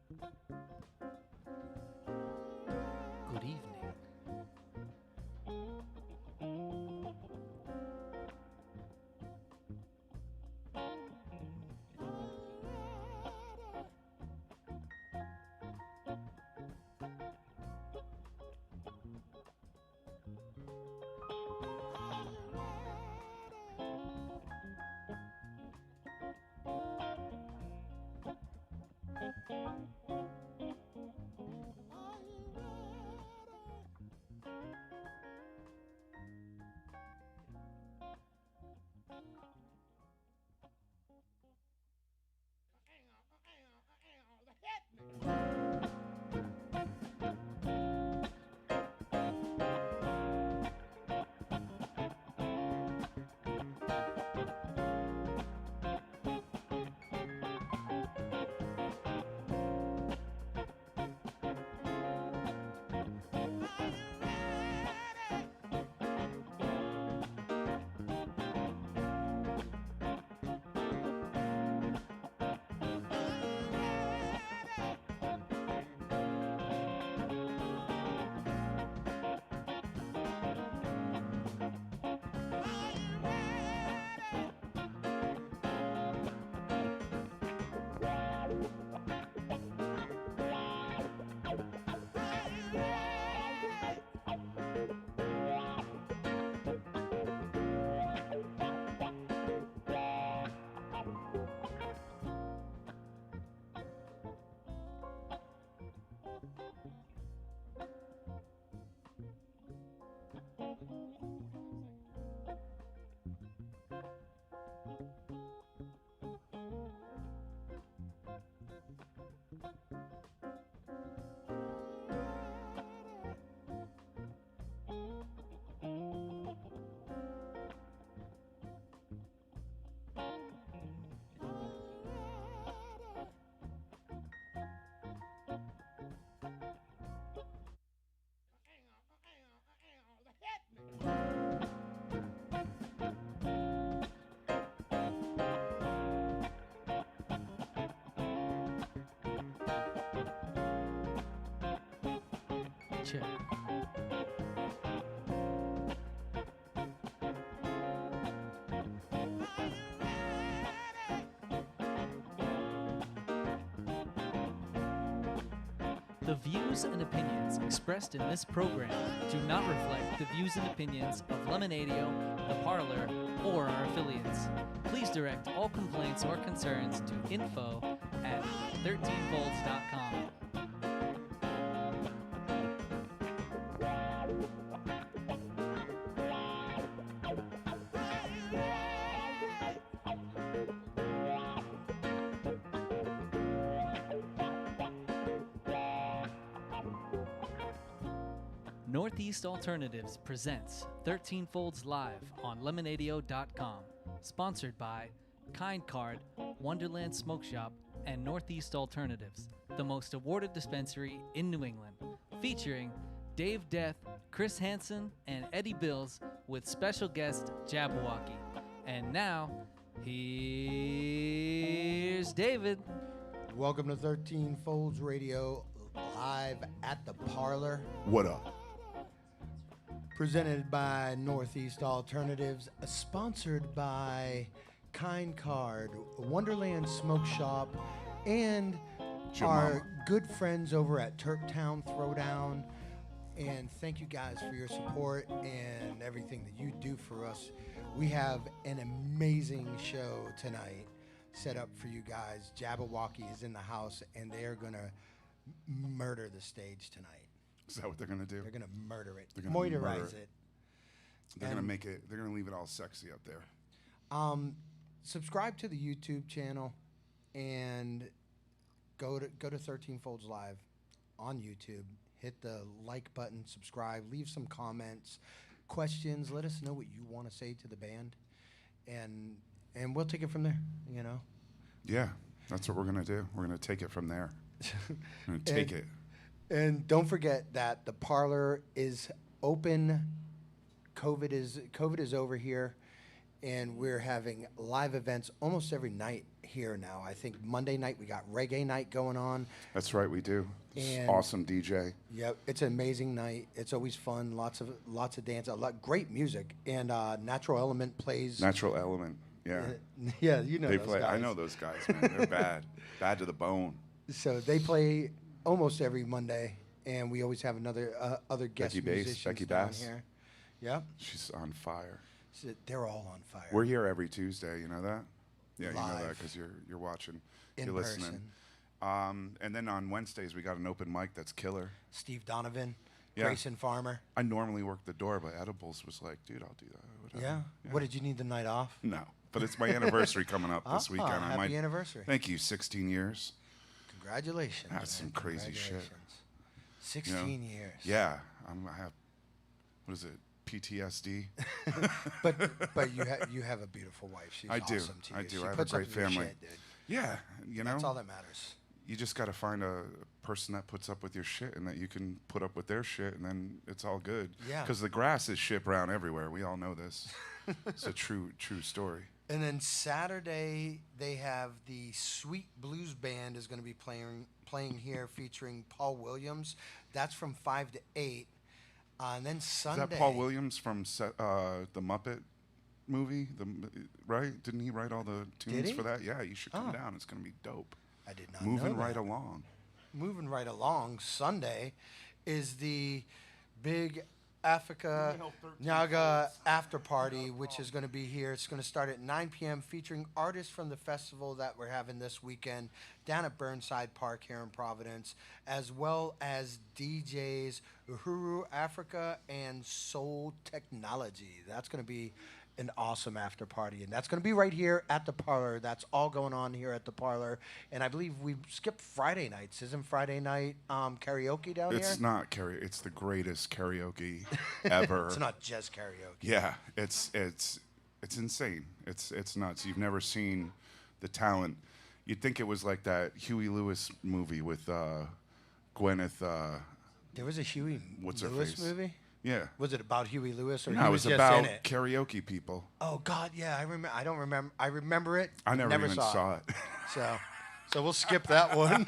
Good evening. Check. The views and opinions expressed in this program do not reflect the views and opinions of Lemonadio, the Parlour, or our affiliates. Please direct all complaints or concerns to info@13folds.com. Northeast Alternatives presents 13 Folds Live on Lemonadio.com. Sponsored by Kind Card, Wonderland Smoke Shop, and Northeast Alternatives, the most awarded dispensary in New England. Featuring Dave Death, Chris Hansen, and Eddie Bills with special guest Jabbawaukee. And now, here's David. Welcome to 13 Folds Radio, live at the Parlour. What up? Presented by Northeast Alternatives, sponsored by Kind Card, Wonderland Smoke Shop, and our good friends over at Turktown Throwdown. And thank you guys for your support and everything that you do for us. We have an amazing show tonight set up for you guys. Jabbawaukee is in the house, and they are going to murder the stage tonight. Is that what they're going to do? They're going to murder it. They're gonna Moisturize murder it. They're going to make it, they're going to leave it all sexy up there. Subscribe to the YouTube channel and go to 13 Folds Live on YouTube. Hit the like button, subscribe, leave some comments, questions. Let us know what you want to say to the band, and we'll take it from there, you know? Yeah, that's what we're going to do. We're going to take it from there. We're going to take it. And don't forget that the Parlour is open. COVID is over here, and we're having live events almost every night here now. I think Monday night we got reggae night going on. That's right, we do. And Awesome DJ. Yep, it's an amazing night. It's always fun. Lots of dance. Great music. And Natural Element plays. Natural Element. Yeah. Yeah, you know They those play. guys. I know those guys, man. They're bad. Bad to the bone. So they play almost every Monday, and we always have other guest Becky Bass, musicians Becky down Bass. here. Yep. She's on fire. So they're all on fire. We're here every Tuesday. You know that? Yeah, you know that Live. because you're watching. In You're listening. person. And then on Wednesdays we got an open mic that's killer. Steve Donovan, Yeah. Grayson Farmer. I normally work the door, but Edibles was like, dude, I'll do that. Whatever. Yeah. What, did you need the night off? No, but it's my anniversary coming up this weekend. I Happy anniversary. Thank you. 16 years. Congratulations. That's some man. crazy shit. Congratulations. 16 years. Yeah, I have. What is it? PTSD. But you have a beautiful wife. She's I do. awesome to you. I do. She I have a puts up great with your family. shit, dude. Yeah, you know. That's all that matters. You just got to find a person that puts up with your shit and that you can put up with their shit, and then it's all good. Yeah. Because the grass is shit brown everywhere. We all know this. It's a true story. And then Saturday they have the Sweet Blues Band is going to be playing here, featuring Paul Williams. That's from 5 to 8. And then Sunday. Is that Paul Williams from the Muppet movie? Right? Didn't he write all the tunes for that? Yeah, you should come down. It's going to be dope. I did not Moving know right that. along. Moving right along. Sunday is the big Africa Nyaga after party, which is going to be here. It's going to start at 9 p.m. featuring artists from the festival that we're having this weekend down at Burnside Park here in Providence, as well as DJs Uhuru Africa and Soul Technology. That's going to be an awesome after party, and that's going to be right here at the Parlour. That's all going on here at the Parlour, and I believe we skipped Friday nights. Isn't Friday night karaoke down here? It's not karaoke. It's the greatest karaoke ever. It's not just karaoke. Yeah, it's insane. It's nuts. You've never seen the talent. You'd think it was like that Huey Lewis movie with Gwyneth. There was a Huey what's her Lewis face? movie? Yeah. Was it about Huey Lewis, or No, he it was was just about in it? karaoke people. Oh God, yeah, I remember. I don't remember. I remember it. I never even saw it. So we'll skip that one.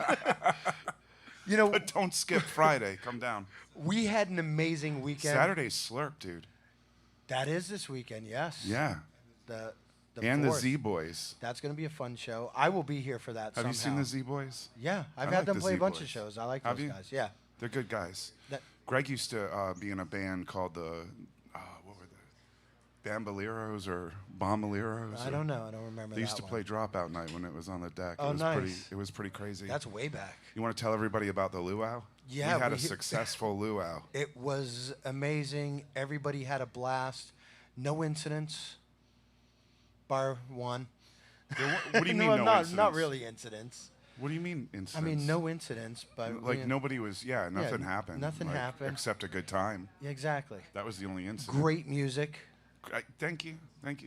You know, But don't skip Friday. Come down. we had an amazing weekend. Saturday's Slurp, dude. That is this weekend, yes. Yeah. The And the 4th. Z Boys. That's going to be a fun show. I will be here for that. Have you seen somehow. the Z Boys? Yeah, I've I had like them the play a bunch Z-Boys. of shows. I like Have those you? guys. Yeah. They're good guys. That- Greg used to be in a band called the what were the Bamboleros or Bomboleros? I don't know. I don't remember. They used that to one. play Dropout Night when it was on the deck. Oh, it was nice. It was pretty crazy. That's way back. You want to tell everybody about the luau? Yeah, we had we a hit- successful luau. It was amazing. Everybody had a blast. No incidents. Bar one. What do you mean no not, incidents? Not really incidents. What do you mean incidents? I mean, no incidents, but Like nobody was. Yeah, nothing happened. nothing like, happened. except a good time. Yeah, exactly. That was the only incident. Great music. Thank you.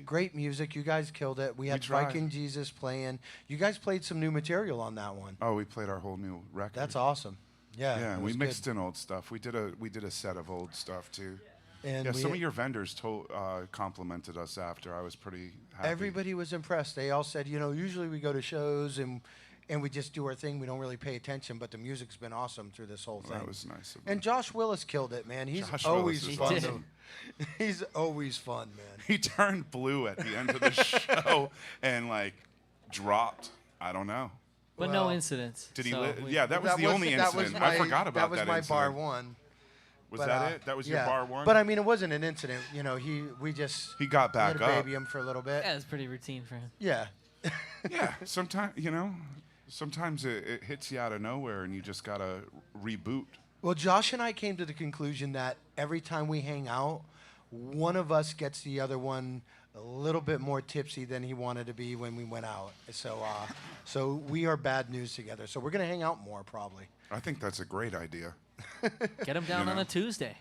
Great music. You guys killed it. We had tried. Viking Jesus playing. You guys played some new material on that one. Oh, we played our whole new record. That's awesome. Yeah. Yeah, it we was mixed good. in old stuff. We did a set of old stuff too. And Yeah, we- some of your vendors complimented us after. I was pretty happy. Everybody was impressed. They all said, usually we go to shows and we just do our thing. We don't really pay attention, but the music's been awesome through this whole thing. That was nice of And Josh Willis killed it, man. He's Josh always Willis is fun. awesome. He's always fun, man. He turned blue at the end of the show and like dropped. I don't know. But Well, no incidents. Did he? so Yeah, that was the only incident. I forgot about that was that my incident. bar one. Was But, that it? That was your yeah. bar one? But I mean, it wasn't an incident. We just He got we back had to up. baby him for a little bit. Yeah, it's pretty routine for him. Yeah. Yeah, sometimes it hits you out of nowhere and you just gotta reboot. Well, Josh and I came to the conclusion that every time we hang out, one of us gets the other one a little bit more tipsy than he wanted to be when we went out. So we are bad news together. So we're gonna hang out more probably. I think that's a great idea. Get him down on know. a Tuesday.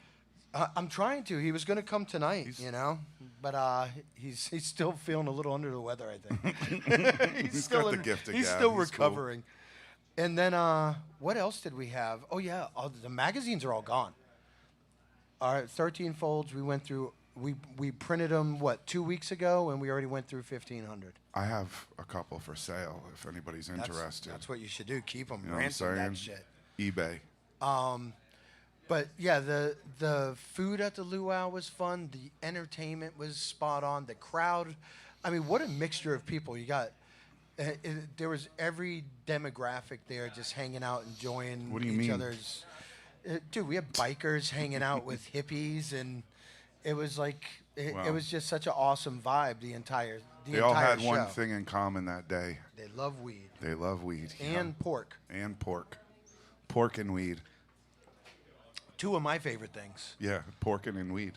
I'm trying to. He was gonna come tonight, but he's still feeling a little under the weather. I think He's got the gift of He's gab. still He's recovering. And then what else did we have? Oh yeah, the magazines are all gone. Our 13 folds. We went through we printed them 2 weeks ago, and we already went through 1,500. I have a couple for sale if anybody's interested. That's what you should do. Keep them. You know what I'm Ransom saying? that shit. eBay. But yeah, the food at the luau was fun. The entertainment was spot on. The crowd, I mean, what a mixture of people. You got there was every demographic there, just hanging out, enjoying What do you each mean? other's. Dude, we had bikers hanging out with hippies, and it was like Wow. it was just such an awesome vibe. The entire They all had show. one thing in common that day. They love weed They love weed. and pork. And pork. Pork and weed. Two of my favorite things. Yeah, pork and weed.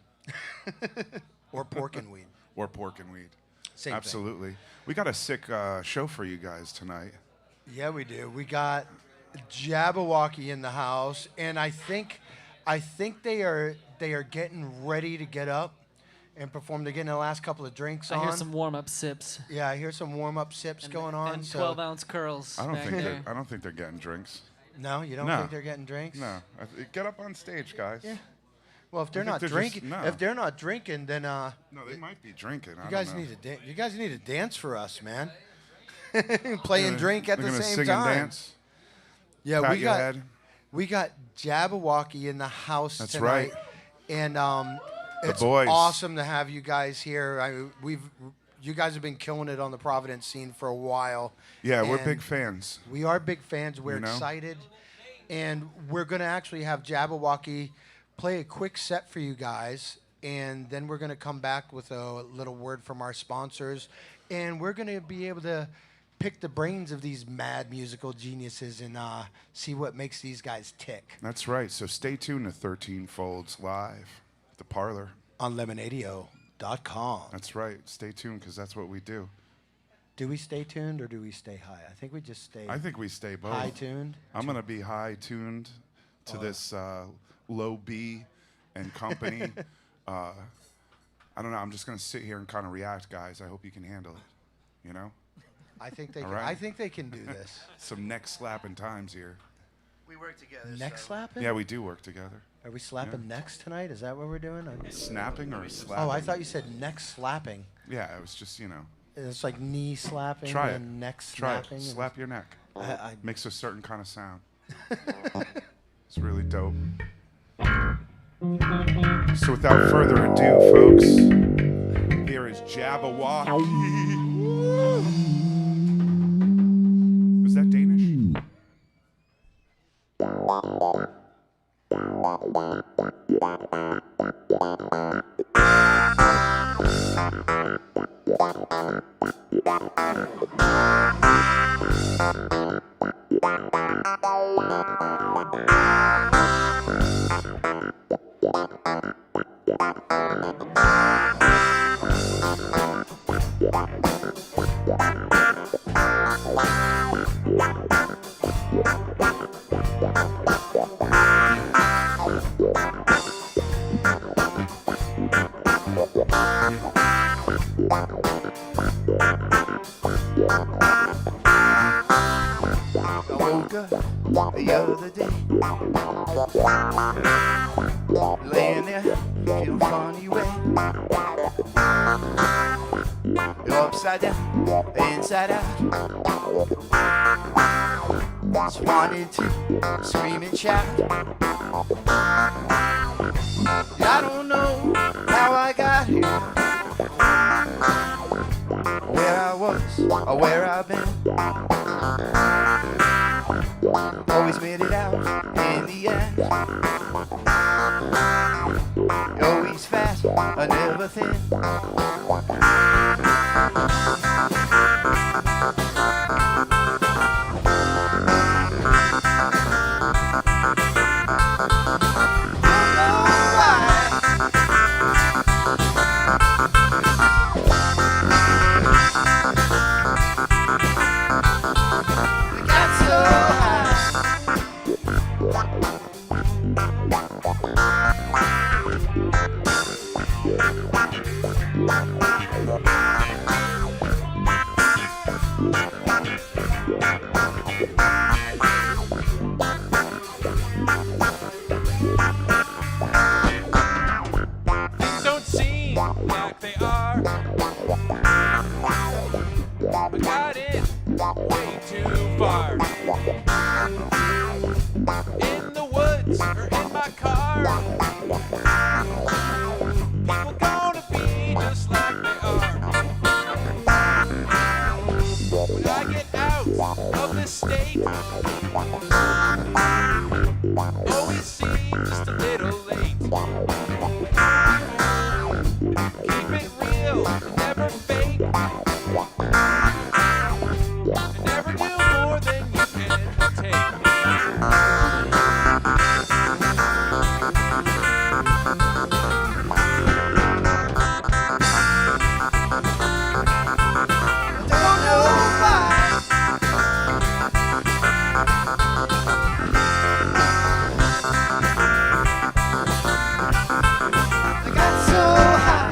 Or pork and weed. Or pork and weed. Same thing. Absolutely. We got a sick show for you guys tonight. Yeah, we do. We got Jabbawaukee in the house, and I think they are getting ready to get up and perform. They're getting the last couple of drinks on. I hear some warm-up sips. Yeah, I hear some warm-up sips going on. And So 12-ounce curls. I don't back think there. they're getting drinks. no, you don't No. think they're getting drinks? No. Get up on stage, guys. Yeah. Well, if they're think not they're drinking, just- no. if they're not drinking, then No, they might be drinking. you guys need to you guys need to dance for us, man. Play and drink at They're the gonna same sing time. and dance. Yeah, Pat we your got head. we got Jabbawaukee in the house That's tonight. right. And it's boys. awesome to have you guys here. You guys have been killing it on the Providence scene for a while. Yeah, we're and big fans. We are big fans. We're You know? excited. And we're going to actually have Jabbawaukee play a quick set for you guys. And then we're going to come back with a little word from our sponsors. And we're going to be able to pick the brains of these mad musical geniuses and see what makes these guys tick That's right. So stay tuned to 13 Folds Live, the Parlour. on Lemonadio.com. That's right. Stay tuned because that's what we do. Do we stay tuned or do we stay high? I think we just stay I think we stay both. high tuned. I'm going to be high tuned to this low B and company. I don't know. I'm just going to sit here and kind of react, guys. I hope you can handle it. You know? I think they All can, right. I think they can do this. Some neck slapping times here. We work together. Neck so slapping? Yeah, we do work together. Are we slapping necks tonight? Is that what we're doing? Snapping or slapping? Oh, I thought you said neck slapping. Yeah, it was just, you know. It's like knee slapping Try it. and neck Try snapping. it. and- Slap your neck. I, Makes a certain kind of sound. It's really dope. So without further ado, folks, here is Jabbawaukee. Was that Danish? I woke up the other day, laying there, feeling funny way. You're upside down, inside out. Just wanted to scream and shout. I don't know how I got here, where I was or where I've been. Always made it out in the end. Always fast, I never thin. Got so high. Things don't seem I got in way too far. In the woods or in my car. People gonna be just like they are. When I get out of this state, always seem just a little late. Keep it real, never fake. Never do more than you can take. Don't know why. I got so high.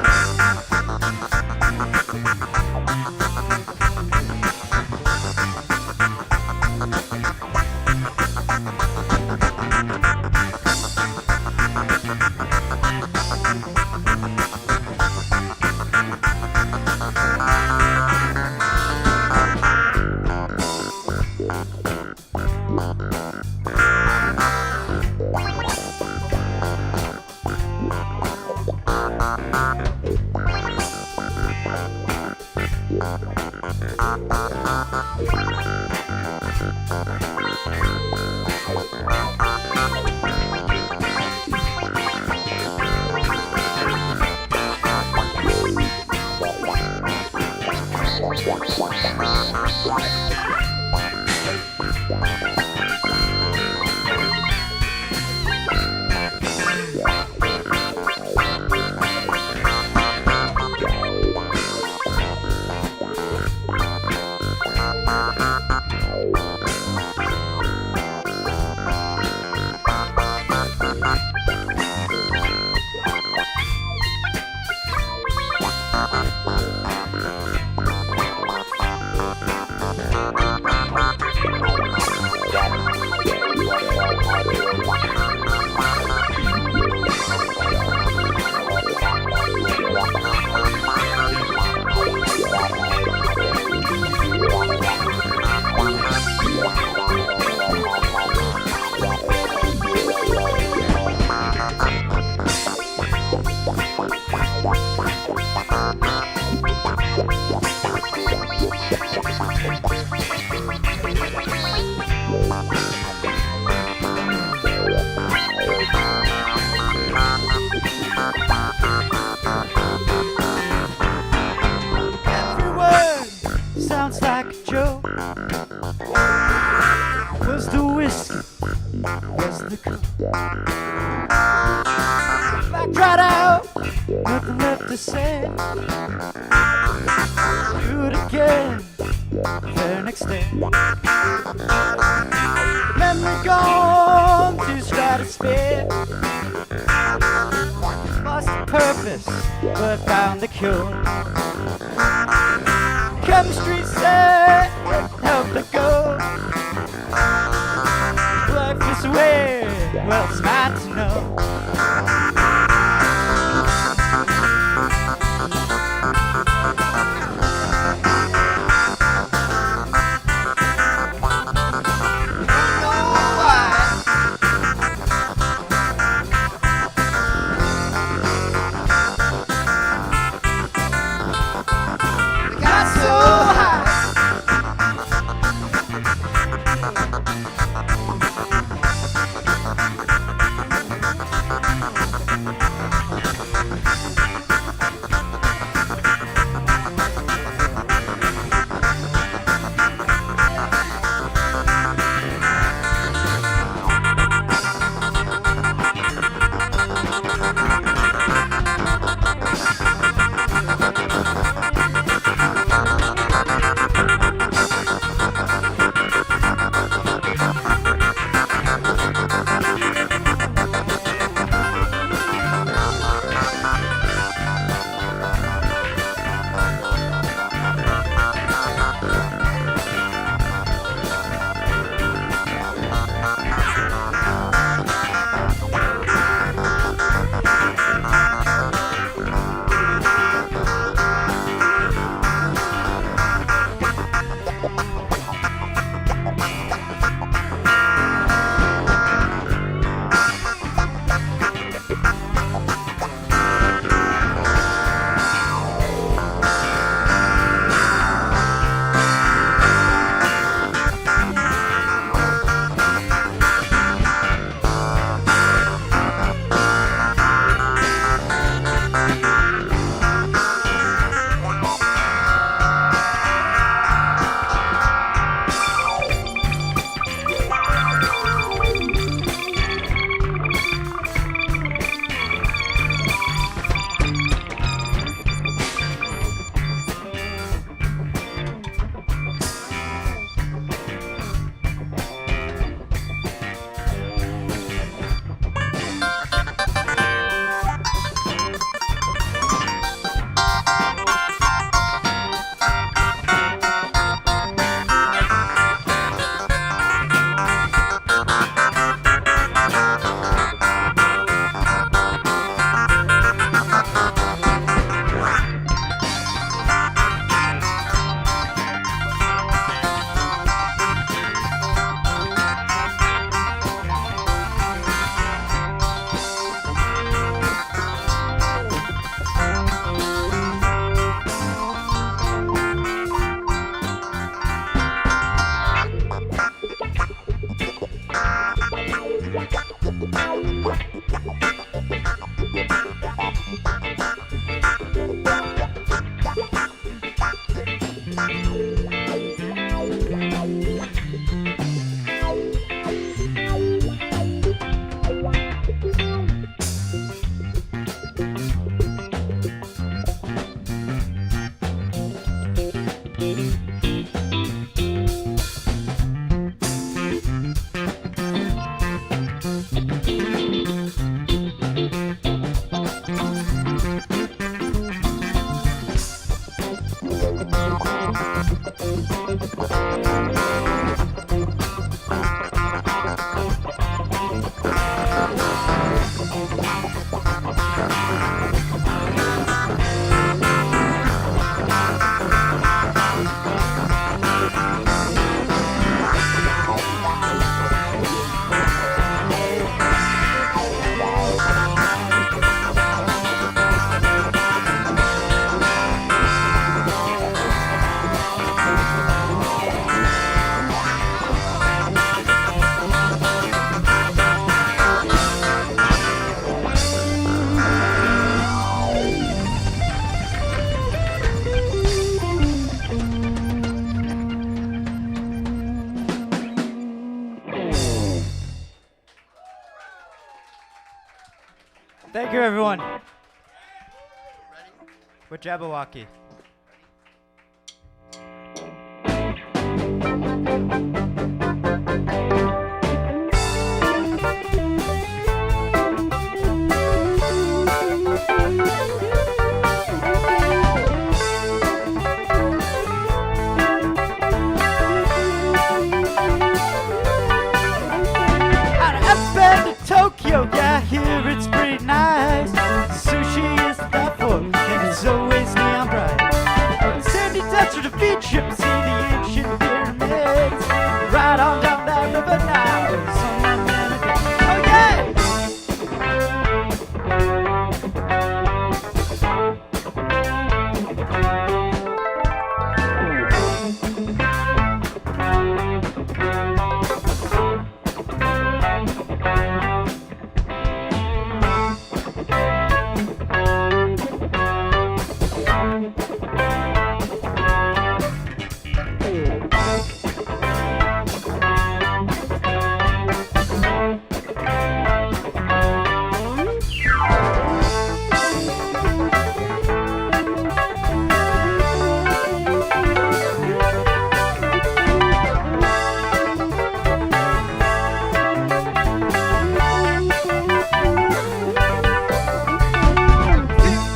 Every word sounds like a joke. Was the whiskey? Was the coke? Like dried out, nothing left to say. Do it again, fair next day. Memory gone to stratosphere. Lost the purpose, but found the cure. Chemistry said, help to go. Life is weird, well it's mine to know. Thank you, everyone. With Jabbawaukee. I've been to Tokyo, yeah, here it's pretty nice. Sushi is the food, and it's always neon bright. Sandy desert of Egypt, see the ancient pyramids. Right on down that river now, someone gonna get. Oh yeah!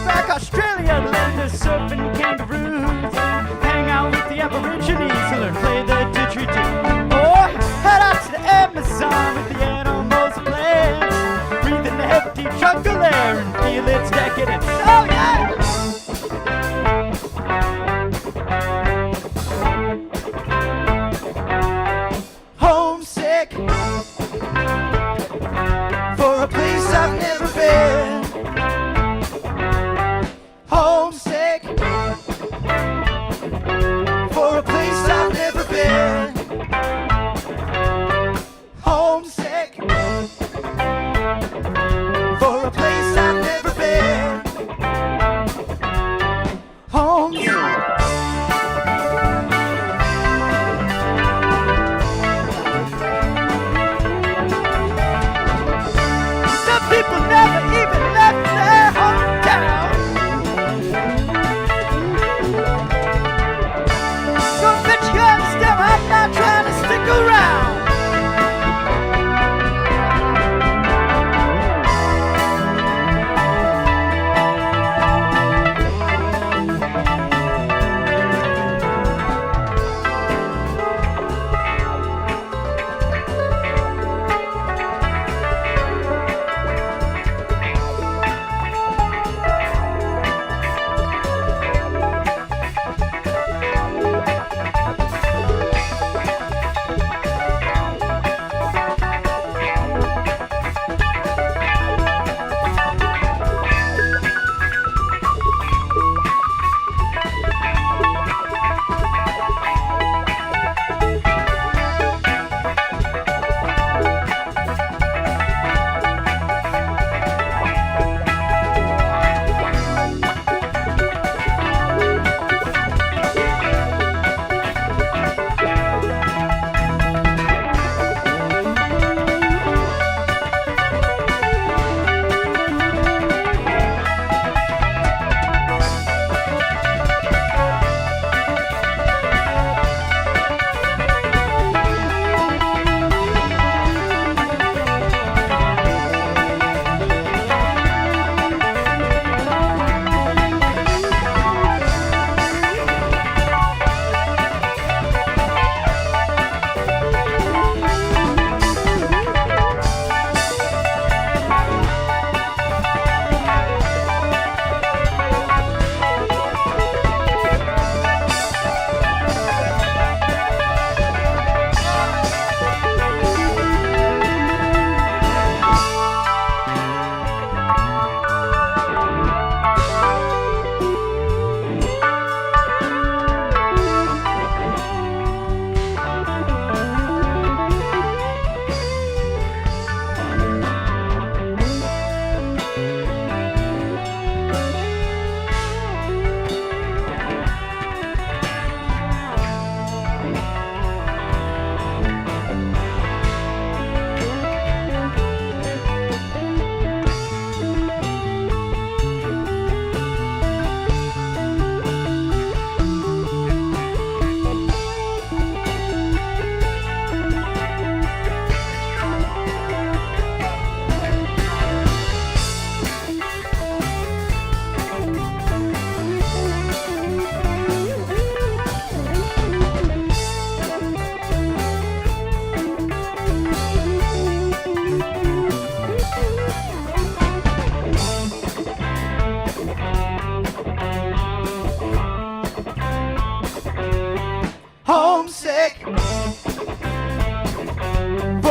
Back Australia, land of surfing kangaroos. Hang out with the Aborigines and learn play the didgeridoo. Or head out to the Amazon with the animals and plants. Breathe in the hefty jungle air and feel its decadence. Oh yeah! Homesick for a place I've never been. Homesick for a place I've never been. Homesick for a place I've never been. Homesick.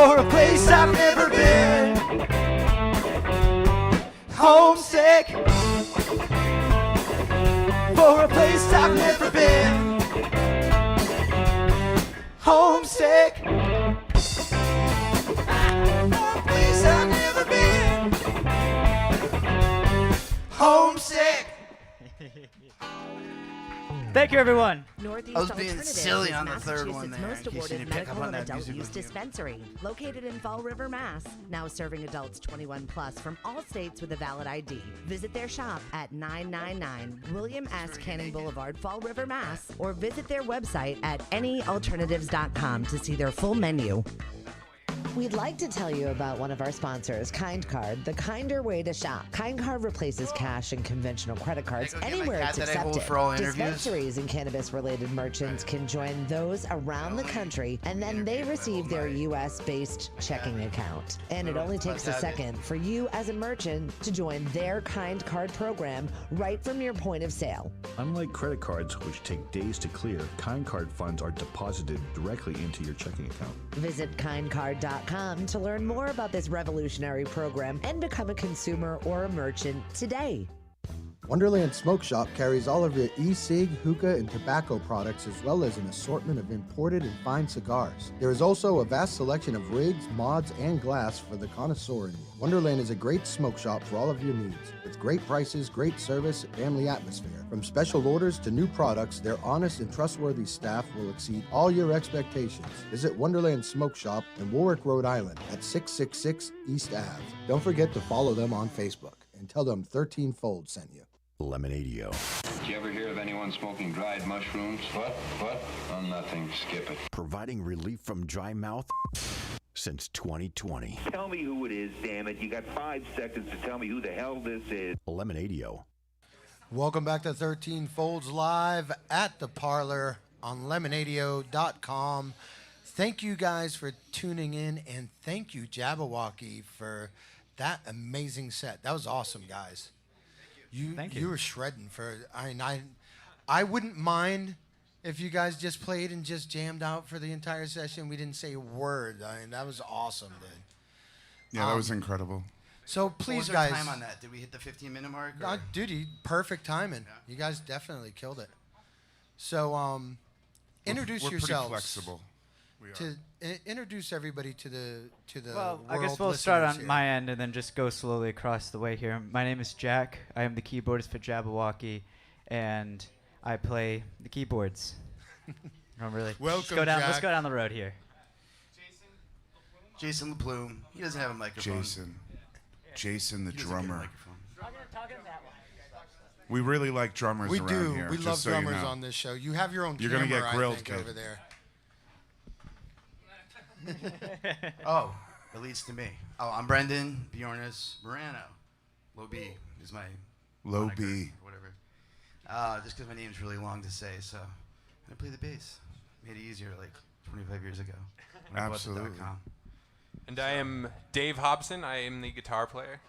for a place I've never been. Homesick for a place I've never been. Homesick for a place I've never been. Homesick. Thank you, everyone. Northeast I was being Alternatives silly is on the third one Massachusetts' there, most in case you awarded didn't pick up medical on and that adult music use review. dispensary, located in Fall River, Mass. Now serving adults 21 plus from all states with a valid ID. Visit their shop at 999 William S. Canning Boulevard, Fall River, Mass. Or visit their website at anyalternatives.com to see their full menu. We'd like to tell you about one of our sponsors, Kind Card, the kinder way to shop. Kind Card replaces cash and conventional credit cards Can I go get my anywhere cat it's that I hold accepted. for all interviews? Dispensaries and cannabis-related merchants can join those around the country, and then they receive their U.S.-based checking account. And it only takes a second for you as a merchant to join their Kind Card program right from your point of sale. Unlike credit cards, which take days to clear, Kind Card funds are deposited directly into your checking account. Visit kindcard.com to learn more about this revolutionary program and become a consumer or a merchant today. Wonderland Smoke Shop carries all of your e-cig, hookah, and tobacco products, as well as an assortment of imported and fine cigars. There is also a vast selection of rigs, mods, and glass for the connoisseur in you. Wonderland is a great smoke shop for all of your needs. With great prices, great service, and family atmosphere. From special orders to new products, their honest and trustworthy staff will exceed all your expectations. Visit Wonderland Smoke Shop in Warwick, Rhode Island at 666 East Ave. Don't forget to follow them on Facebook and tell them 13 Fold sent you. Lemonadio. Did you ever hear of anyone smoking dried mushrooms? What? Oh, nothing. Skip it. Providing relief from dry mouth since 2020. Tell me who it is, damn it. You got 5 seconds to tell me who the hell this is. Lemonadio. Welcome back to 13 Folds Live at the Parlour on Lemonadio.com. Thank you guys for tuning in, and thank you, Jabbawaukee, for that amazing set. That was awesome, guys. Thank you. You were shredding for. I wouldn't mind if you guys just played and just jammed out for the entire session. We didn't say a word. That was awesome, dude. Yeah, that was incredible. So What please, was our guys. time on that? Did we hit the 15-minute mark? Or? Dude, perfect timing. Yeah. You guys definitely killed it. So, introduce we're yourselves. Pretty flexible. We are. Introduce everybody to the Well, I world guess we'll start on listeners here. my end and then just go slowly across the way here. My name is Jack. I am the keyboardist for Jabbawaukee, and I play the keyboards. I'm really. Welcome, Let's Jack. go down the road here. Jason LaPlume. He doesn't have a microphone. Jason the He doesn't get a drummer. microphone. We really like drummers We around do. here. We just love so you drummers know. on this show. You have your own You're camera, gonna get grilled, I think, kid. over there. Oh, it leads to me. Oh, I'm Brendan Bjornis Morano. Low B is my Low moniker, B. or whatever. Just because my name's really long to say, so I play the bass. Made it easier like 25 years ago. when I bought the Absolutely. .com. And I am Dave Hobson. I am the guitar player.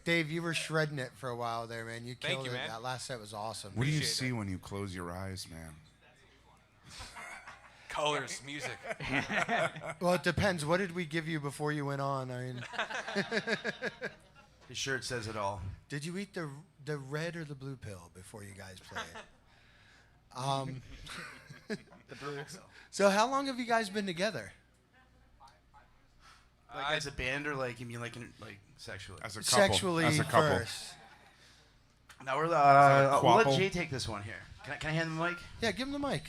Dave, you were shredding it for a while there, man. You Thank killed you, it. man. That last set was awesome. What do you Appreciate see it. when you close your eyes, man? Colors, music. Well, it depends. What did we give you before you went on? I mean, His shirt says it all. did you eat the red or the blue pill before you guys played? So how long have you guys been together? Like as a band, or like you mean like sexually? As a couple. Sexually As a couple. first. Now we'll quapple? let Jay take this one here. Can I hand him the mic? Yeah, give him the mic.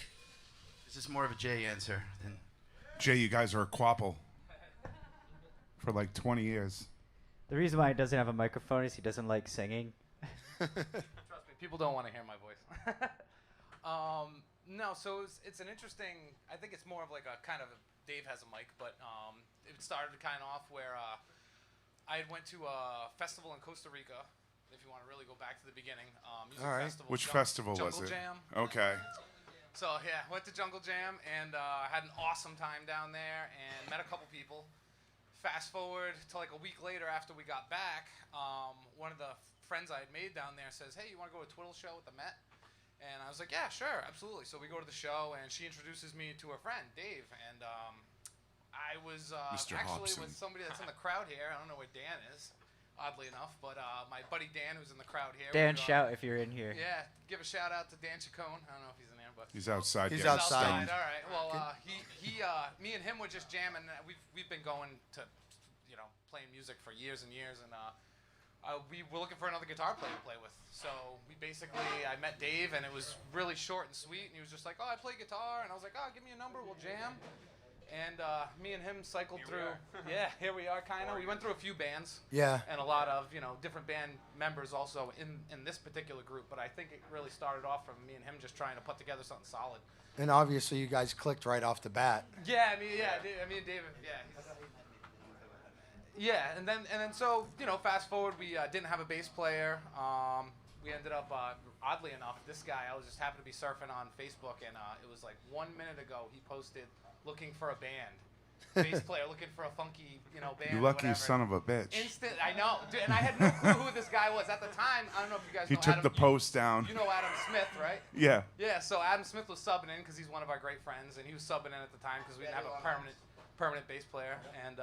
This is more of a Jay answer than. Jay, you guys are a quapple for like 20 years. The reason why he doesn't have a microphone is he doesn't like singing. Trust me, people don't want to hear my voice. No, so it's an interesting. I think it's more of like a kind of. Dave has a mic, but it started kind of off where I went to a festival in Costa Rica. If you want to really go back to the beginning, music All right. festival. Which festival was Jungle it? Jam. Okay. So yeah, went to Jungle Jam and had an awesome time down there and met a couple people. Fast forward to like a week later after we got back, one of the friends I had made down there says, "Hey, you want to go to a Twiddle show at the Met?" And I was like, "Yeah, sure, absolutely." So we go to the show and she introduces me to her friend Dave, and I It was Mr. actually Hobson. with somebody that's in the crowd here. I don't know where Dan is, oddly enough, but my buddy Dan, who's in the crowd here. Dan, shout if you're in here. Yeah, give a shout out to Dan Chacon. I don't know if he's in there, but He's outside. He's getting outside. stoned. All right. Well, me and him were just jamming. We've been going to, playing music for years and years, and we were looking for another guitar player to play with. So I met Dave, and it was really short and sweet. And he was just like, "Oh, I play guitar," and I was like, "Oh, give me a number, we'll jam." And me and him cycled through. Yeah, here we are, kind of. We went through a few bands. Yeah. And a lot of different band members also in this particular group. But I think it really started off from me and him just trying to put together something solid. And obviously, you guys clicked right off the bat. Yeah, I mean, David. Yeah, and then so fast forward, we didn't have a bass player. We ended up, oddly enough, this guy, I was just happened to be surfing on Facebook, and it was like 1 minute ago he posted looking for a band, bass player looking for a funky band. You lucky son of a bitch. Instant, I know, dude, and I had no clue who this guy was at the time. I don't know if you guys He know took Adam, the post down. You know Adam Smith, right? Yeah. Yeah, so Adam Smith was subbing in because he's one of our great friends, and he was subbing in at the time because we didn't have a permanent bass player, and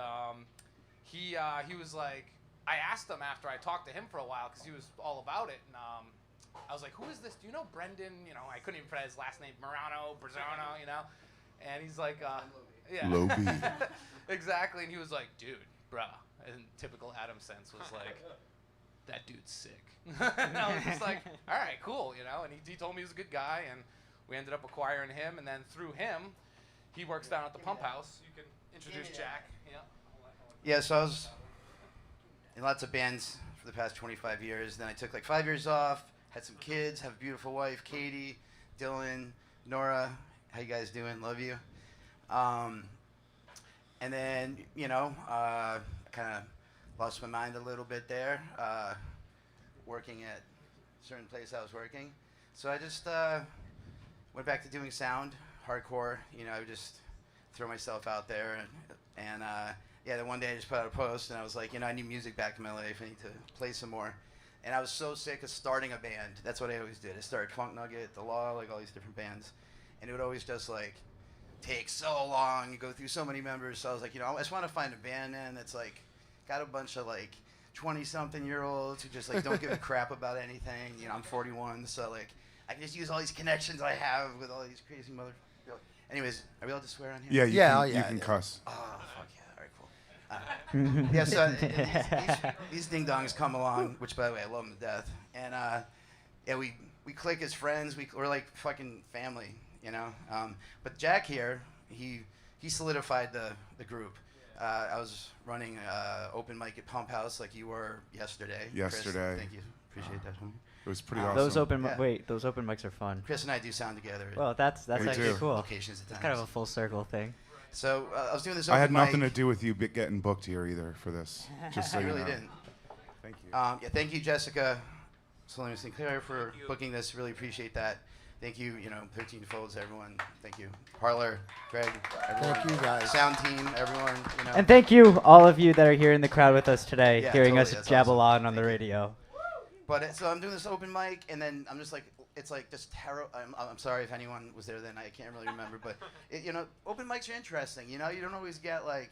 he was like, I asked him after I talked to him for a while because he was all about it, and I was like, who is this? Do you know Brendan? I couldn't even pronounce his last name, Brazono, and he's like, yeah. Loby. Exactly, and he was like, dude, bruh, in typical Adam sense was like, that dude's sick. And I was just like, all right, cool, and he told me he was a good guy, and we ended up acquiring him, and then through him, he works down at the Pump House. You can introduce Jack. Yeah. Yeah, so I was in lots of bands for the past 25 years. Then I took like 5 years off, had some kids, have a beautiful wife, Katie, Dylan, Nora. How you guys doing? Love you. And then, I kind of lost my mind a little bit there, working at a certain place I was working. So I just went back to doing sound, hardcore. I would just throw myself out there. And then one day I just put out a post, and I was like, I need music back in my life. I need to play some more. And I was so sick of starting a band. That's what I always did. I started Funk Nugget, The Law, like all these different bands. And it would always just like take so long. You go through so many members. So I was like, I just want to find a band, man, that's like got a bunch of like 20-something-year-olds who just like don't give a crap about anything. I'm 41, so like I can just use all these connections I have with all these crazy mother. Anyways, are we allowed to swear on here? Yeah, you can cuss. Oh, fuck yeah. All right, cool. Yeah, so these ding-dongs come along, which, by the way, I love them to death. And, we click as friends. We're like fucking family, But Jack here, he solidified the group. I was running open mic at Pump House like you were yesterday. Yesterday. Chris, thank you. Appreciate that, homie. It was pretty awesome. Those open mics are fun. Chris and I do sound together. Well, that's actually cool. Locations at times. It's kind of a full circle thing. So I was doing this. I had open nothing mic. to do with you getting booked here either for this. Just so I you really know. didn't. Thank you. Thank you, Jessica Solomon Sinclair, for booking this. Really appreciate that. Thank you, 13 Folds, everyone. Thank you. Parlour, Greg, everyone. Thank you, guys. Sound team, everyone. And thank you, all of you that are here in the crowd with us today, Yeah, hearing totally, us that's jabble awesome. on the radio. But so I'm doing this open mic, and then I'm just like, it's like just tarot. I'm sorry if anyone was there then. I can't really remember, but open mics are interesting. You don't always get like.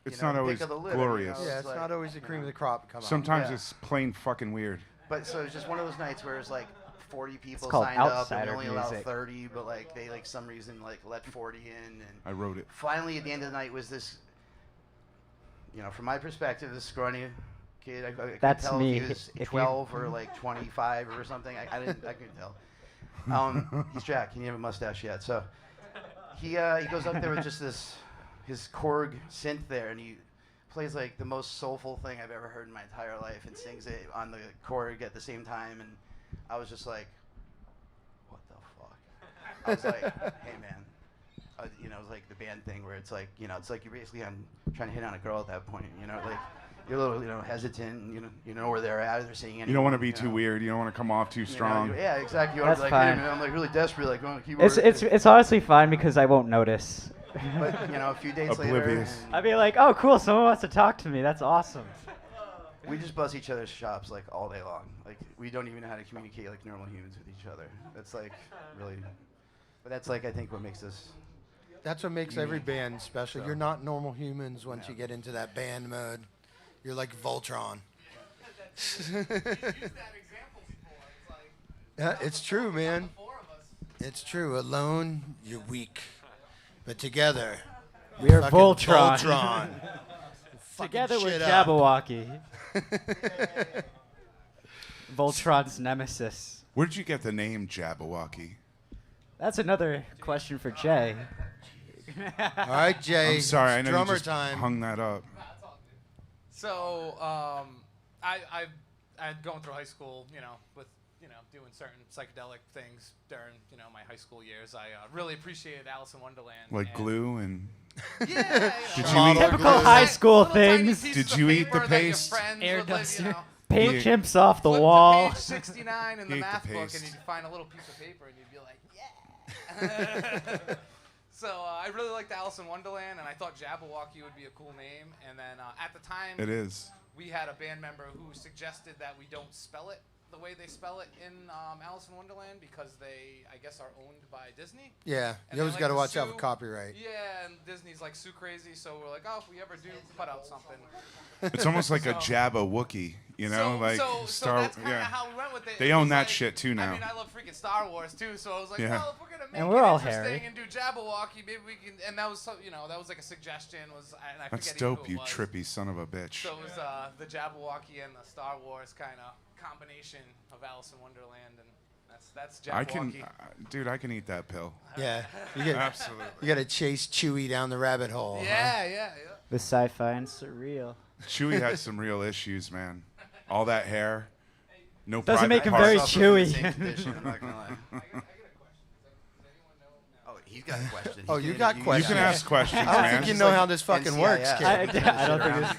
It's not always pick of the litter, glorious. Yeah, it's like, not always the cream of the crop come out. Sometimes Yeah. it's plain fucking weird. But so it's just one of those nights where it's like 40 people called signed up, and outsider we only allow music. 30, but like they like some reason like let 40 in, and I wrote it. finally at the end of the night was this. From my perspective, this scrawny kid. I couldn't That's tell me. if he was If you- 12 or like 25 or something. I couldn't tell. He's Jack. He didn't have a mustache yet, so he goes up there with just his Korg synth there, and he plays like the most soulful thing I've ever heard in my entire life, and sings it on the Korg at the same time, and I was just like, what the fuck? I was like, hey man, it was like the band thing where it's like, it's like you're basically trying to hit on a girl at that point, like you're a little hesitant, and you know where they're at, they're singing. You don't want to be too weird. You don't want to come off too strong. Yeah, exactly. You want to That's be like, hey fine. man, I'm like really desperate, like on the keyboard. It's honestly fine because I won't notice. But a few days Oblivious. later, and I'd be like, oh cool, someone wants to talk to me. That's awesome. we just bust each other's chops like all day long. Like we don't even know how to communicate like normal humans with each other. That's like really, but that's like I think what makes us That's what makes every band special. You're not normal humans once you get into that band mode. You're like Voltron. Yeah, it's true, man. It's true. Alone, you're weak. But together, We are fucking Voltron. Together shit with up. Jabbawaukee. Voltron's nemesis. Where did you get the name Jabbawaukee? That's another question for Jay. All right, Jay. I'm sorry, I it's know you drummer just time. hung that up. So, I going through high school, with doing certain psychedelic things during my high school years. I really appreciated Alice in Wonderland. Like glue and. Yeah. Did you you eat Typical high school things. Did you eat the paste? Air duster. Paint Yeah. chips off the Flip to wall. page 69 in the He ate the math book, and paste. you'd find a little piece of paper, and you'd be like, yeah. So I really liked Alice in Wonderland, and I thought Jabberwocky would be a cool name. And then at the time, It is. we had a band member who suggested that we don't spell it the way they spell it in Alice in Wonderland because they, I guess, are owned by Disney. Yeah, And you always they got to like watch out for sue. copyright. Yeah, and Disney's like sue crazy, so we're like, oh, if we ever do put out something. It's almost like a Jabbawookee, like so Star. that's kinda how we went with it. They It own was that like- shit too now. I mean, I love freaking Star Wars too, so I was like, Yeah. well, if we're gonna make And we're it all interesting hairy. and do Jabberwocky, maybe we can. And that was that was like a suggestion. And I That's forget even dope, who you it was. trippy son of a bitch. So it was the Jabberwocky and the Star Wars kind of combination of Alice in Wonderland, and that's Jabberwocky. I can, dude, I can eat that pill. Yeah, Absolutely. You got to chase Chewie down the rabbit hole. huh? Yeah. The sci-fi and surreal. Chewie had some real issues, man. All that hair, no. Doesn't make private him very parts. chewy. I'm not gonna lie. Oh, he's got a question. Oh, you got You questions. can ask questions, I don't man. think you know how this fucking works, kid. I don't think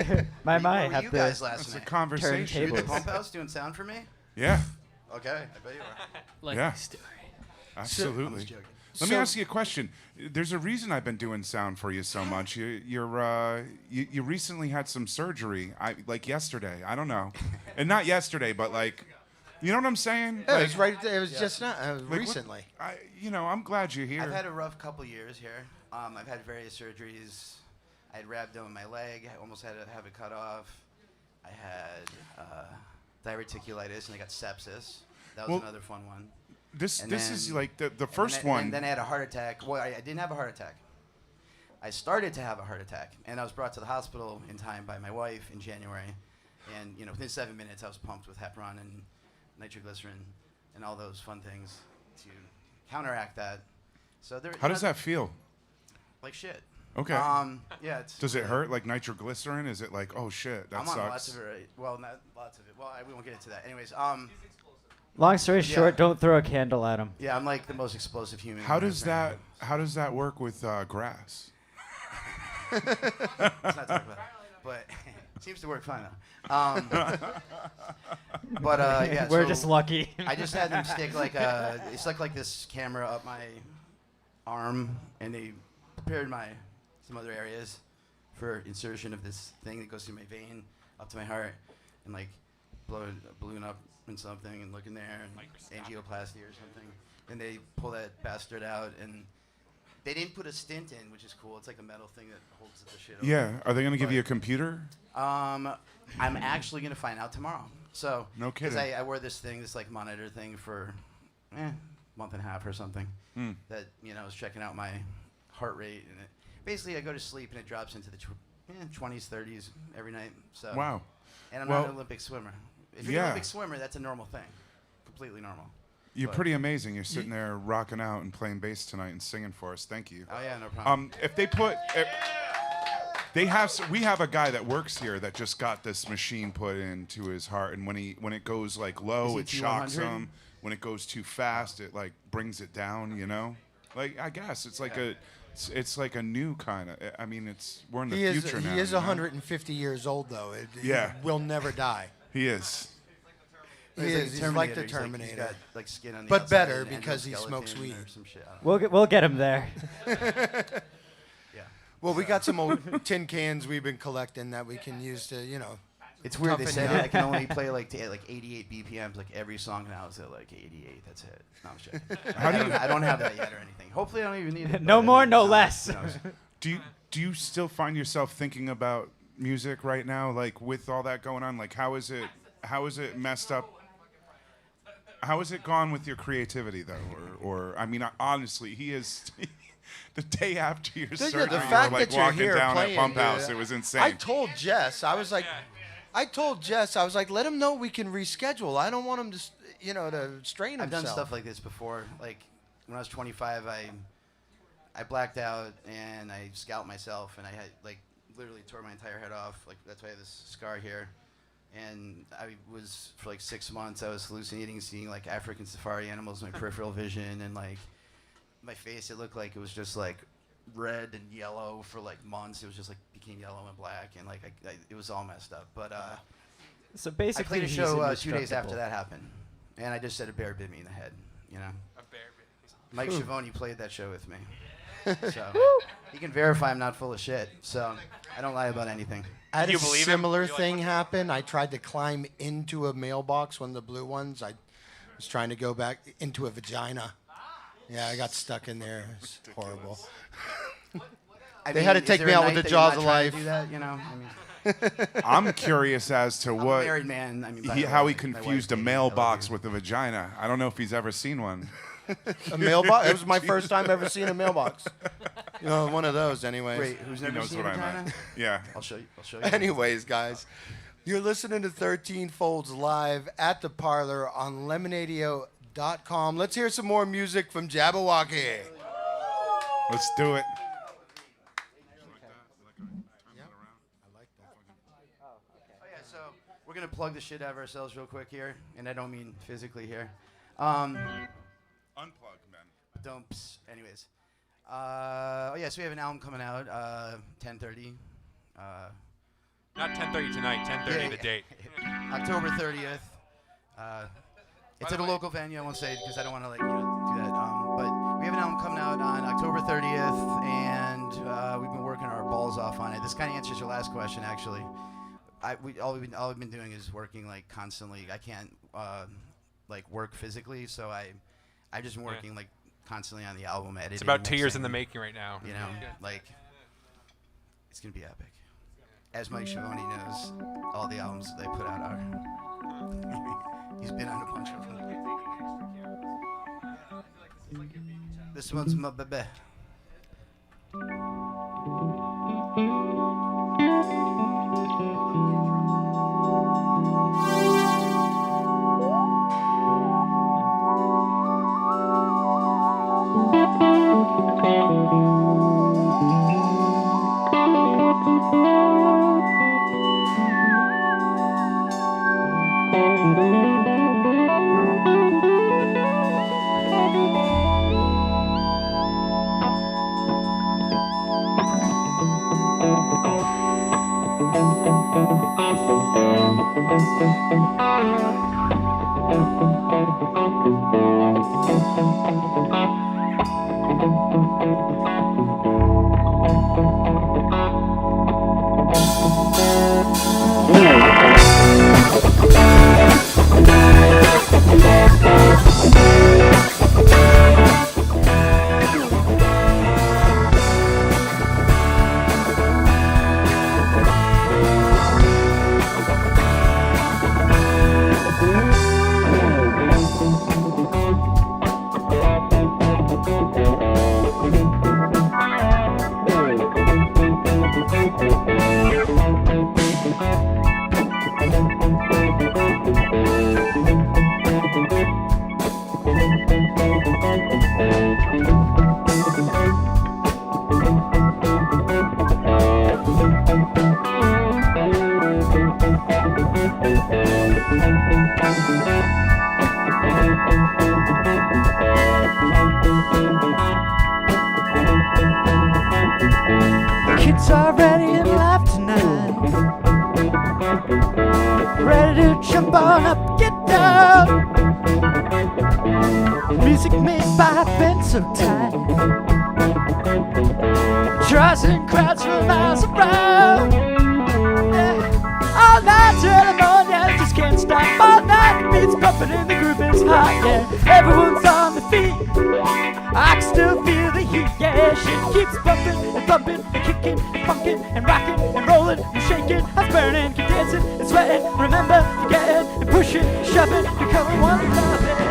this. My Where were have you the guys last It's a night? conversation. You at the Turntables. pump house doing sound for me? Yeah, Okay, I bet you are. Like Yeah. my story. absolutely. joking. Let me So- ask you a question. There's a reason I've been doing sound for you so much. You recently had some surgery, like yesterday. I don't know, and not yesterday, but like, you know what I'm saying? Yeah, Like, it was right. It was just not what- recently. I'm glad you're here. I've had a rough couple years here. I've had various surgeries. I had rhabdo in my leg. I almost had to have it cut off. I had diverticulitis, and I got sepsis. That was Well, another fun one. This And is then- like the first one. And then I had a heart attack. Well, I didn't have a heart attack. I started to have a heart attack, and I was brought to the hospital in time by my wife in January. And within 7 minutes, I was pumped with heparin and nitroglycerin and all those fun things to counteract that. So there. How does that feel? Like shit. Okay. Yeah. It's Does it hurt like nitroglycerin? Is it like, oh shit, that I'm sucks? on lots of it. Right? Well, not lots of it. Well, we won't get into that. Anyways. Long story short, don't throw a candle at him. Yeah, I'm like the most explosive human. How on does earth right that? How does that work with grass? now. Let's not talk about it. But it seems to work fine now. But yeah. We're so just lucky. I just had them stick they stuck like this camera up my arm, and they prepared some other areas for insertion of this thing that goes through my vein up to my heart, and like blow a balloon up in something and look in there, and angioplasty or something, and they pull that bastard out, and they didn't put a stent in, which is cool. It's like a metal thing that holds the shit. Yeah. Are they gonna give But- you a computer? I'm actually gonna find out tomorrow. So No kidding. Because I wore this thing, this like monitor thing for month and a half or something. That was checking out my heart rate, and basically I go to sleep and it drops into the 20s, 30s every night. So Wow. And I'm Well, not an Olympic swimmer. If you're yeah. an Olympic swimmer, that's a normal thing, completely normal. You're But- pretty amazing. You're sitting there rocking out and playing bass tonight and singing for us. Thank you. Oh yeah, no problem. If they put, we have a guy that works here that just got this machine put into his heart, and when it goes like low, it Is he shocks T100? him. When it goes too fast, it like brings it down. Like I guess it's like it's like a new kind of. I mean, we're in the future now. He is you know? 150 years old though. Yeah. He will never die. He is. He is. He's like the Terminator. He's got like skin on the But outside better and because he endoskeleton smokes or weed. some shit. I don't know. We'll get him there. Yeah. Well, we got some old tin cans we've been collecting that we can use to, It's weird. They Toughen said you up. I can only play like 88 BPMs. Like every song now is at like 88. That's it. No, I'm just joking. I don't have that yet or anything. Hopefully, I don't even need it. No but more, I mean, no less. who knows? Do you still find yourself thinking about music right now, like with all that going on? Like how is it messed up? How has it gone with your creativity though? Or I mean, honestly, he is. The day after your surgery, the you fact were like that you're walking here down playing, at Pump dude, House. It was insane. I told Jess, I was like, let him know we can reschedule. I don't want him to, to strain himself. I've done stuff like this before. Like when I was 25, I blacked out and I scalped myself, and I had like literally tore my entire head off. Like that's why I have this scar here. And I was for like 6 months. I was hallucinating, seeing like African safari animals in my peripheral vision, and like my face. It looked like it was just like red and yellow for like months. It was just like became yellow and black, and like it was all messed up. But So basically, I played a he's show 2 days indestructible. after that happened, and I just said a bear bit me in the head. You know, A bear bit. Mike Schiavone played that show with me, so he can verify I'm not full of shit. So I don't lie about anything. I had Do you a believe him? similar You like thing happen. I tried to climb into a mailbox, one of the blue ones. I was trying to go back into a vagina. Yeah, I got stuck in there. It was horrible. They had to is take there me a out with night the that you're jaws not of trying to life. do that, you know? I mean, I'm curious as to I'm a what married man. I mean, by the how way, he my wife confused a hates me. I love mailbox you. with a vagina. I don't know if he's ever seen one. A mailbox? It was my first time ever seeing a mailbox. One of those, anyways. Wait, who's He never knows seen what a I vagina? meant. Yeah. I'll show you. Anyways, guys, you're listening to 13 Folds live at the Parlor on Lemonadio.com. Let's hear some more music from Jabbawaukee. Let's do it. Oh yeah, so we're gonna plug the shit out of ourselves real quick here, and I don't mean physically here. Unplug, man. Don't. Anyways. So we have an album coming out, 10:30. Not 10:30 tonight. 10:30 the date. October 30th. It's at a local venue. I won't say it because I don't want to do that. But we have an album coming out on October 30th, and we've been working our balls off on it. This kind of answers your last question, actually. All we've been doing is working like constantly. I can't work physically, so I've just been working like constantly on the album, editing. It's about 2 years in mixing, the making right now. You know, like it's gonna be epic. As Mike Schiavone knows, all the albums that they put out are. He's been on a bunch of them. This one's my baby. Kids are ready in life tonight. Ready to jump on up, get down. Music made by Ben so tight. Draws in crowds for miles around. Yeah. All All night till the morning, I just can't stop. All night, beats bumping and the groove is hot, yeah. Everyone's on the feet, I can still feel the heat, yeah. Shit keeps bumping and bumping and kicking and funking and rocking and rolling and shaking. I'm burning, keep dancing and sweating. Remember, forgetting and pushing, shoving, becoming one love it.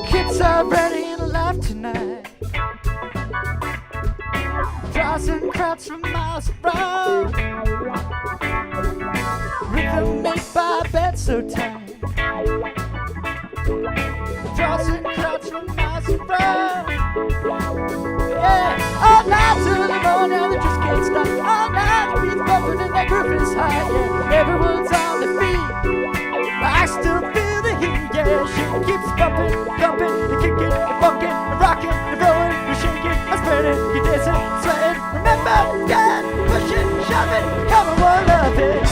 Kids are ready to laugh tonight. Draws and crowds from miles around. Rhythm made by a bed so tight. Draws and crowds from miles around. Yeah, all night till the morning, they just can't stop. All night, the beats bumping and that groove is high. Yeah, everyone's on their feet. I still feel the heat. Yeah, shit keeps bumping, thumping, and kicking, and funking, and rocking, and rolling, and shaking, and spreading, you dancing, sweating. Remember, yeah, pushing, shoving, come on, one love it.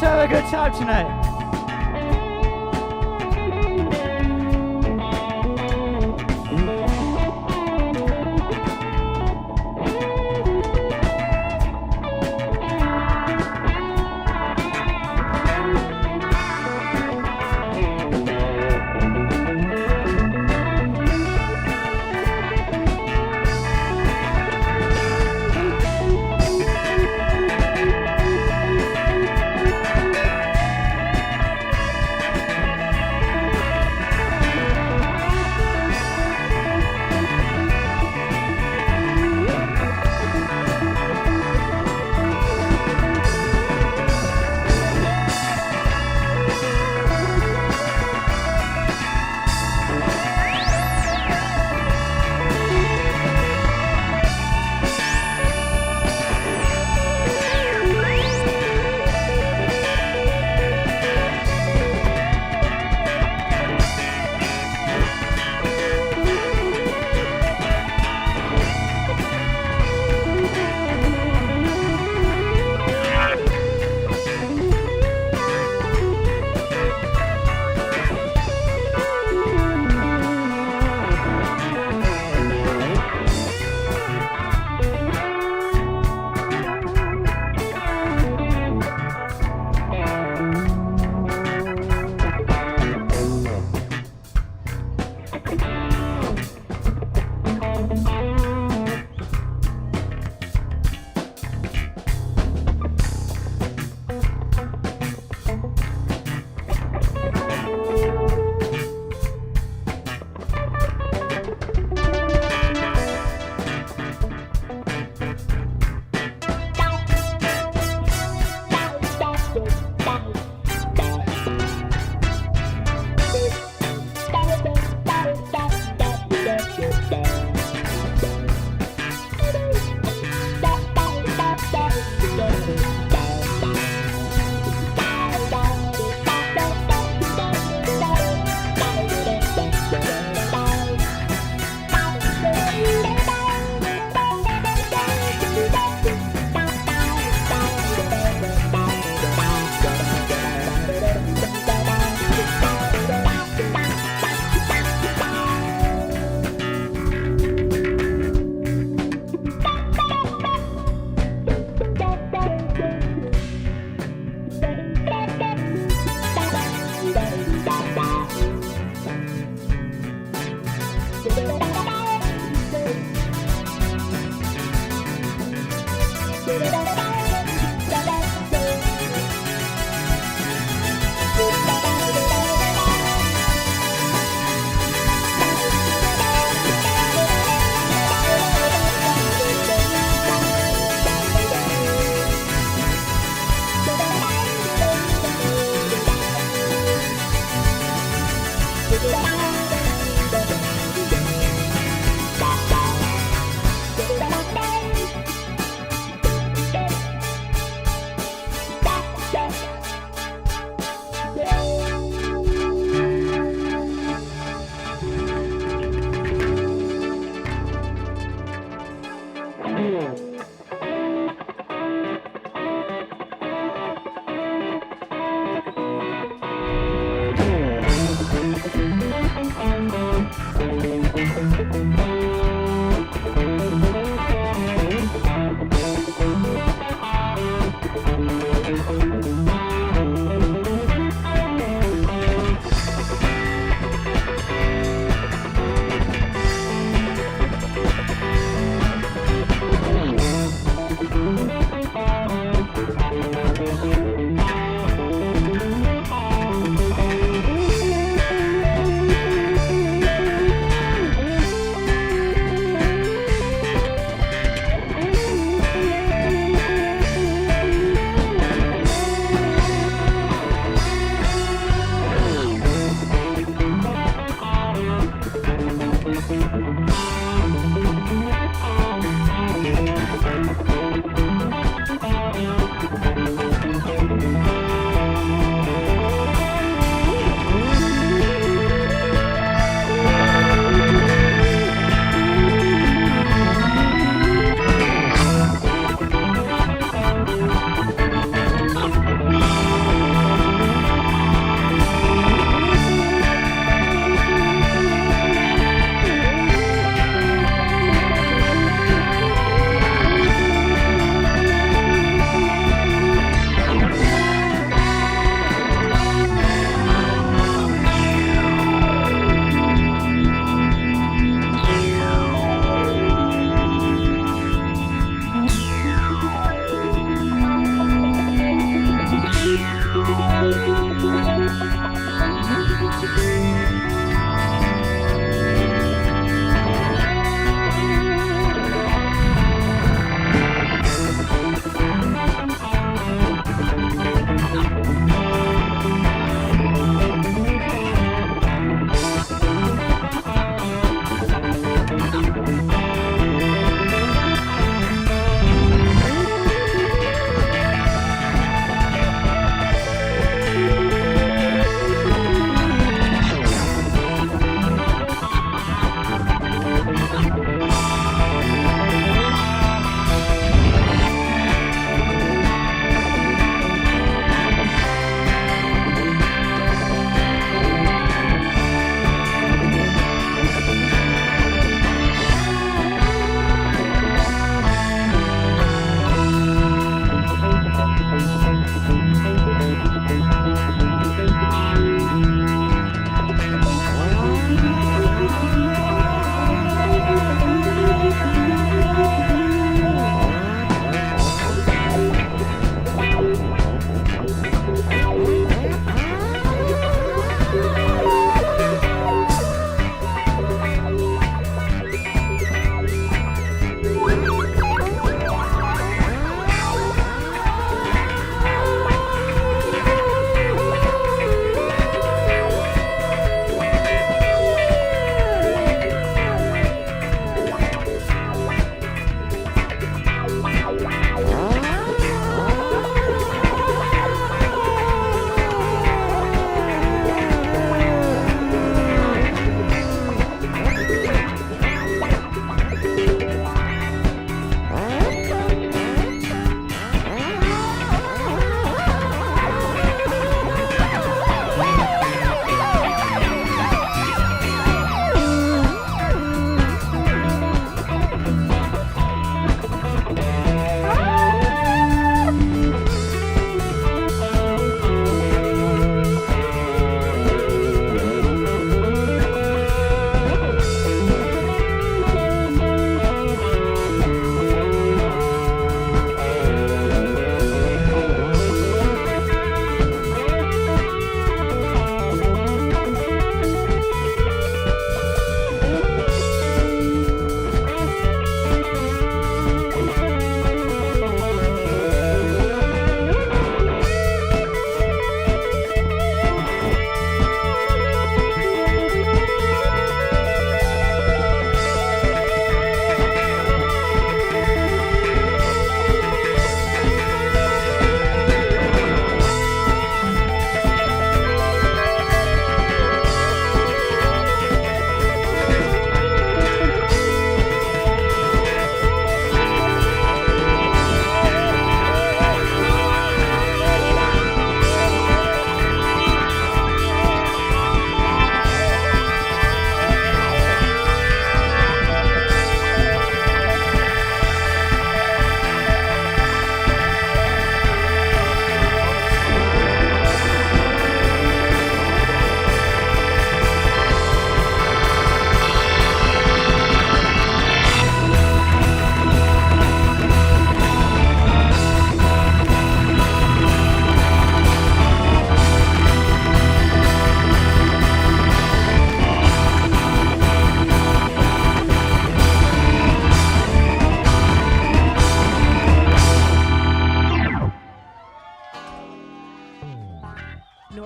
Let's have a good time tonight.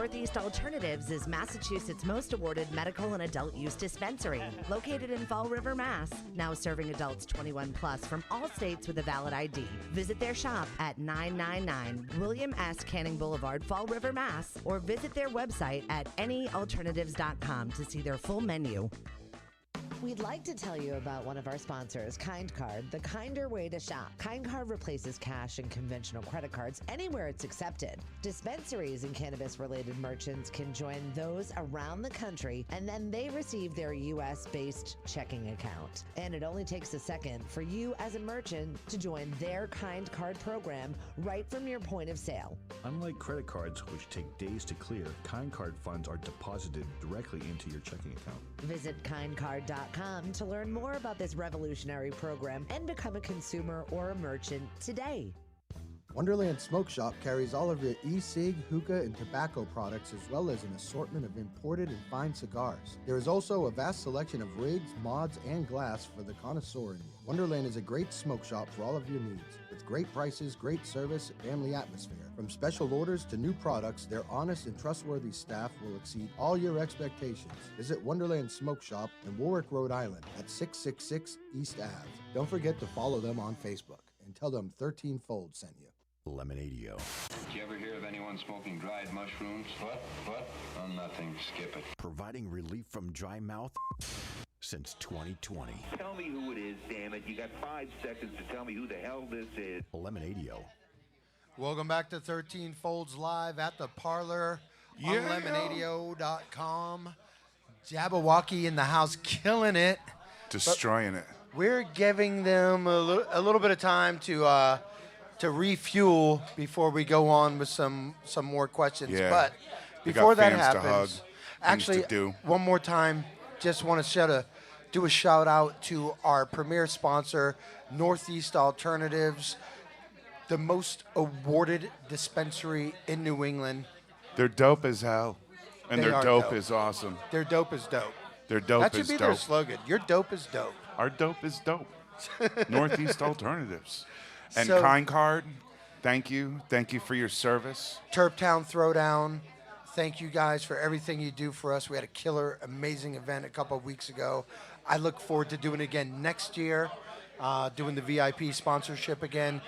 Northeast Alternatives is Massachusetts' most awarded medical and adult use dispensary, located in Fall River, Mass. Now serving adults 21 plus from all states with a valid ID. Visit their shop at 999 William S. Canning Boulevard, Fall River, Mass. Or visit their website at anyalternatives.com to see their full menu. We'd like to tell you about one of our sponsors, Kind Card, the kinder way to shop. Kind Card replaces cash and conventional credit cards anywhere it's accepted. Dispensaries and cannabis-related merchants can join those around the country, and then they receive their U.S.-based checking account. And it only takes a second for you as a merchant to join their Kind Card program right from your point of sale. Unlike credit cards, which take days to clear, Kind Card funds are deposited directly into your checking account. Visit kindcard.com to learn more about this revolutionary program and become a consumer or a merchant today. Wonderland Smoke Shop carries all of your e-cig, hookah, and tobacco products, as well as an assortment of imported and fine cigars. There is also a vast selection of rigs, mods, and glass for the connoisseur in you. Wonderland is a great smoke shop for all of your needs. With great prices, great service, and family atmosphere. From special orders to new products, their honest and trustworthy staff will exceed all your expectations. Visit Wonderland Smoke Shop in Warwick, Rhode Island at 666 East Ave. Don't forget to follow them on Facebook and tell them 13 Fold sent you. Lemonadio. Did you ever hear of anyone smoking dried mushrooms? What? Oh, nothing. Skip it. Providing relief from dry mouth since 2020. Tell me who it is, damn it. You got 5 seconds to tell me who the hell this is. Lemonadio. Welcome back to 13 Folds Live at the Parlour on Lemonadio.com. Jabbawaukee in the house, killing it. Destroying it. We're giving them a little bit of time to refuel before we go on with some more questions. Yeah. But We before got that fans to happens, hug, actually, things to do. one more time, just want to do a shout out to our premier sponsor, Northeast Alternatives, the most awarded dispensary in New England. They're dope as hell. And They their are dope dope. is awesome. Their dope is dope. Their dope That is should be dope. their slogan. Your dope is dope. Our dope is dope. Northeast Alternatives. And So- Kind Card, thank you. Thank you for your service. Turptown Throwdown, thank you guys for everything you do for us. We had a killer, amazing event a couple of weeks ago. I look forward to doing it again next year, doing the VIP sponsorship again.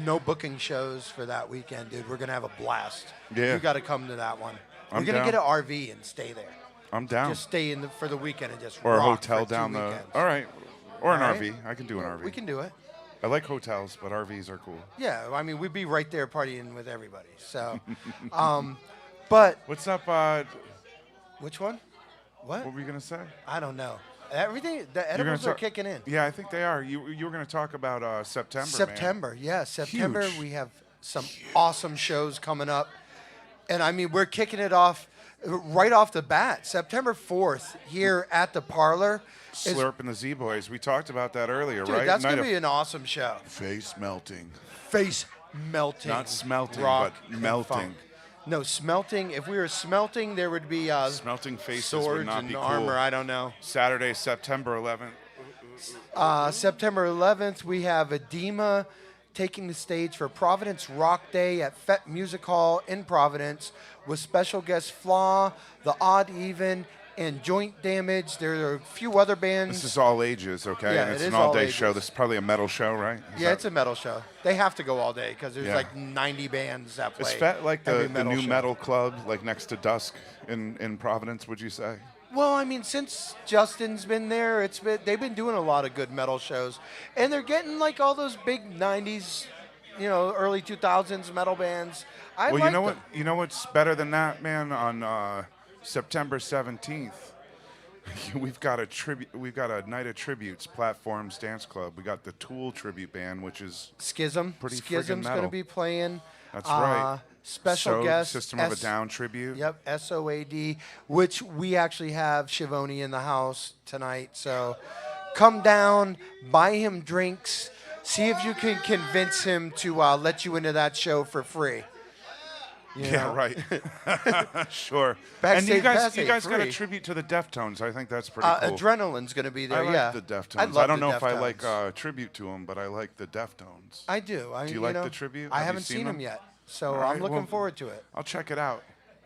No booking shows for that weekend, dude. We're going to have a blast. Yeah. You got to come to that one. I'm We're going to down. get an RV and stay there. I'm down. Just stay for the weekend and just Or a rock hotel for 2 down the. weekends. All right. Or an All right. RV. I can do an RV. We can do it. I like hotels, but RVs are cool. Yeah, I mean, we'd be right there partying with everybody. So, but What's up? which one? What? What were you gonna say? I don't know. Everything, the You're gonna edibles are talk- kicking in. Yeah, I think they are. You were gonna talk about September. Man. September, yeah, September. Huge. We have some awesome shows coming up, and I mean, we're kicking it off right off the bat. September 4th here at the Parlour. is- Slurp and the Z Boys. We talked about that earlier, Dude, right? that's Night gonna of be an awesome show. face melting. Face melting, Not smelting, rock but and melting. funk. No, smelting. If we were smelting, there would be Smelting faces swords would not and be armor. cool. I don't know. Saturday, September 11th. September 11th, we have Edema taking the stage for Providence Rock Day at Fett Music Hall in Providence with special guests Flaw, The Odd Even, and Joint Damage. There are a few other bands. This is all ages, okay? Yeah, and it's it an is all all-day show. ages. This is probably a metal show, right? Yeah, it's a metal show. They have to go all day because there's Yeah. like 90 bands that play. Is Fett like every the new show. metal club, like next to Dusk in Providence? Would you say? Well, I mean, since Justin's been there, they've been doing a lot of good metal shows, and they're getting like all those big '90s, early 2000s metal bands. I Well, like you know them. what? You know what's better than that, man? On September 17th, we've got a tribute. We've got a night of tributes, Platforms Dance Club. We got the Tool tribute band, which is Schism. pretty friggin' Schism's going metal. to be playing. That's right. Special guest. System of a Down tribute. Yep, SOAD, which we actually have Shivoni in the house tonight. So come down, buy him drinks, see if you can convince him to let you into that show for free. You Yeah, know? right. Sure. Backstage and you pass guys ain't got a free. tribute to the Deftones. I think that's pretty cool. Adrenaline's going to be there, I like yeah. the Deftones. I love don't the know if I Deftones. like tribute to them, but I like the Deftones. I do. Do you like the tribute? I Have you haven't seen seen them? them yet, so All I'm right, looking well, forward to it. I'll check it out.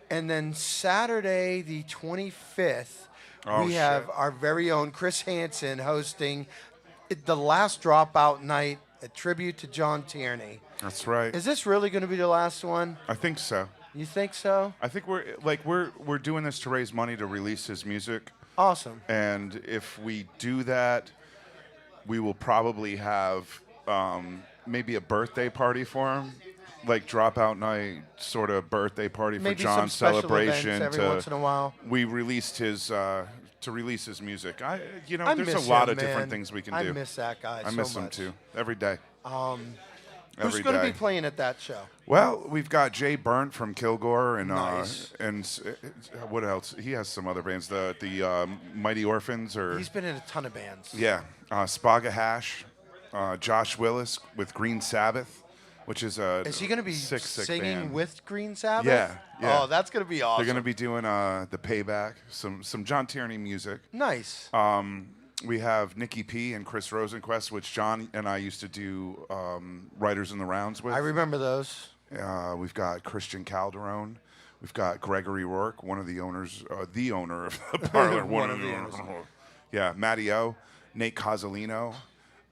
And then Saturday, the 25th, Oh, we have shit. our very own Chris Hansen hosting the last Dropout night, a tribute to John Tierney. That's right. Is this really going to be the last one? I think so. You think so? I think we're doing this to raise money to release his music. Awesome. And if we do that, we will probably have maybe a birthday party for him, like Dropout night, sort of birthday party for Maybe John's some special celebration. events every once in a while. We released his to release his music. I There's a miss lot him, of different man. things we can I do. miss that guy I so miss him much. too. Every day. Who's Every going to day. be playing at that show? Well, we've got Jay Burnt from Kilgore and Nice. What else? He has some other bands. The Mighty Orphans or He's been in a ton of bands. yeah, Spaga Hash, Josh Willis with Green Sabbath, which is Is he going to be sick singing band. with Green Sabbath? Yeah. Oh, that's going to be awesome. They're going to be doing the Payback, some John Tierney music. Nice. We have Nikki P and Chris Rosenquist, which John and I used to do Writers in the Rounds with. I remember those. We've got Christian Calderon. We've got Gregory Rourke, one of the owners, the owner of the Parlour. One of the owners. Yeah, Matty O, Nate Cozzolino,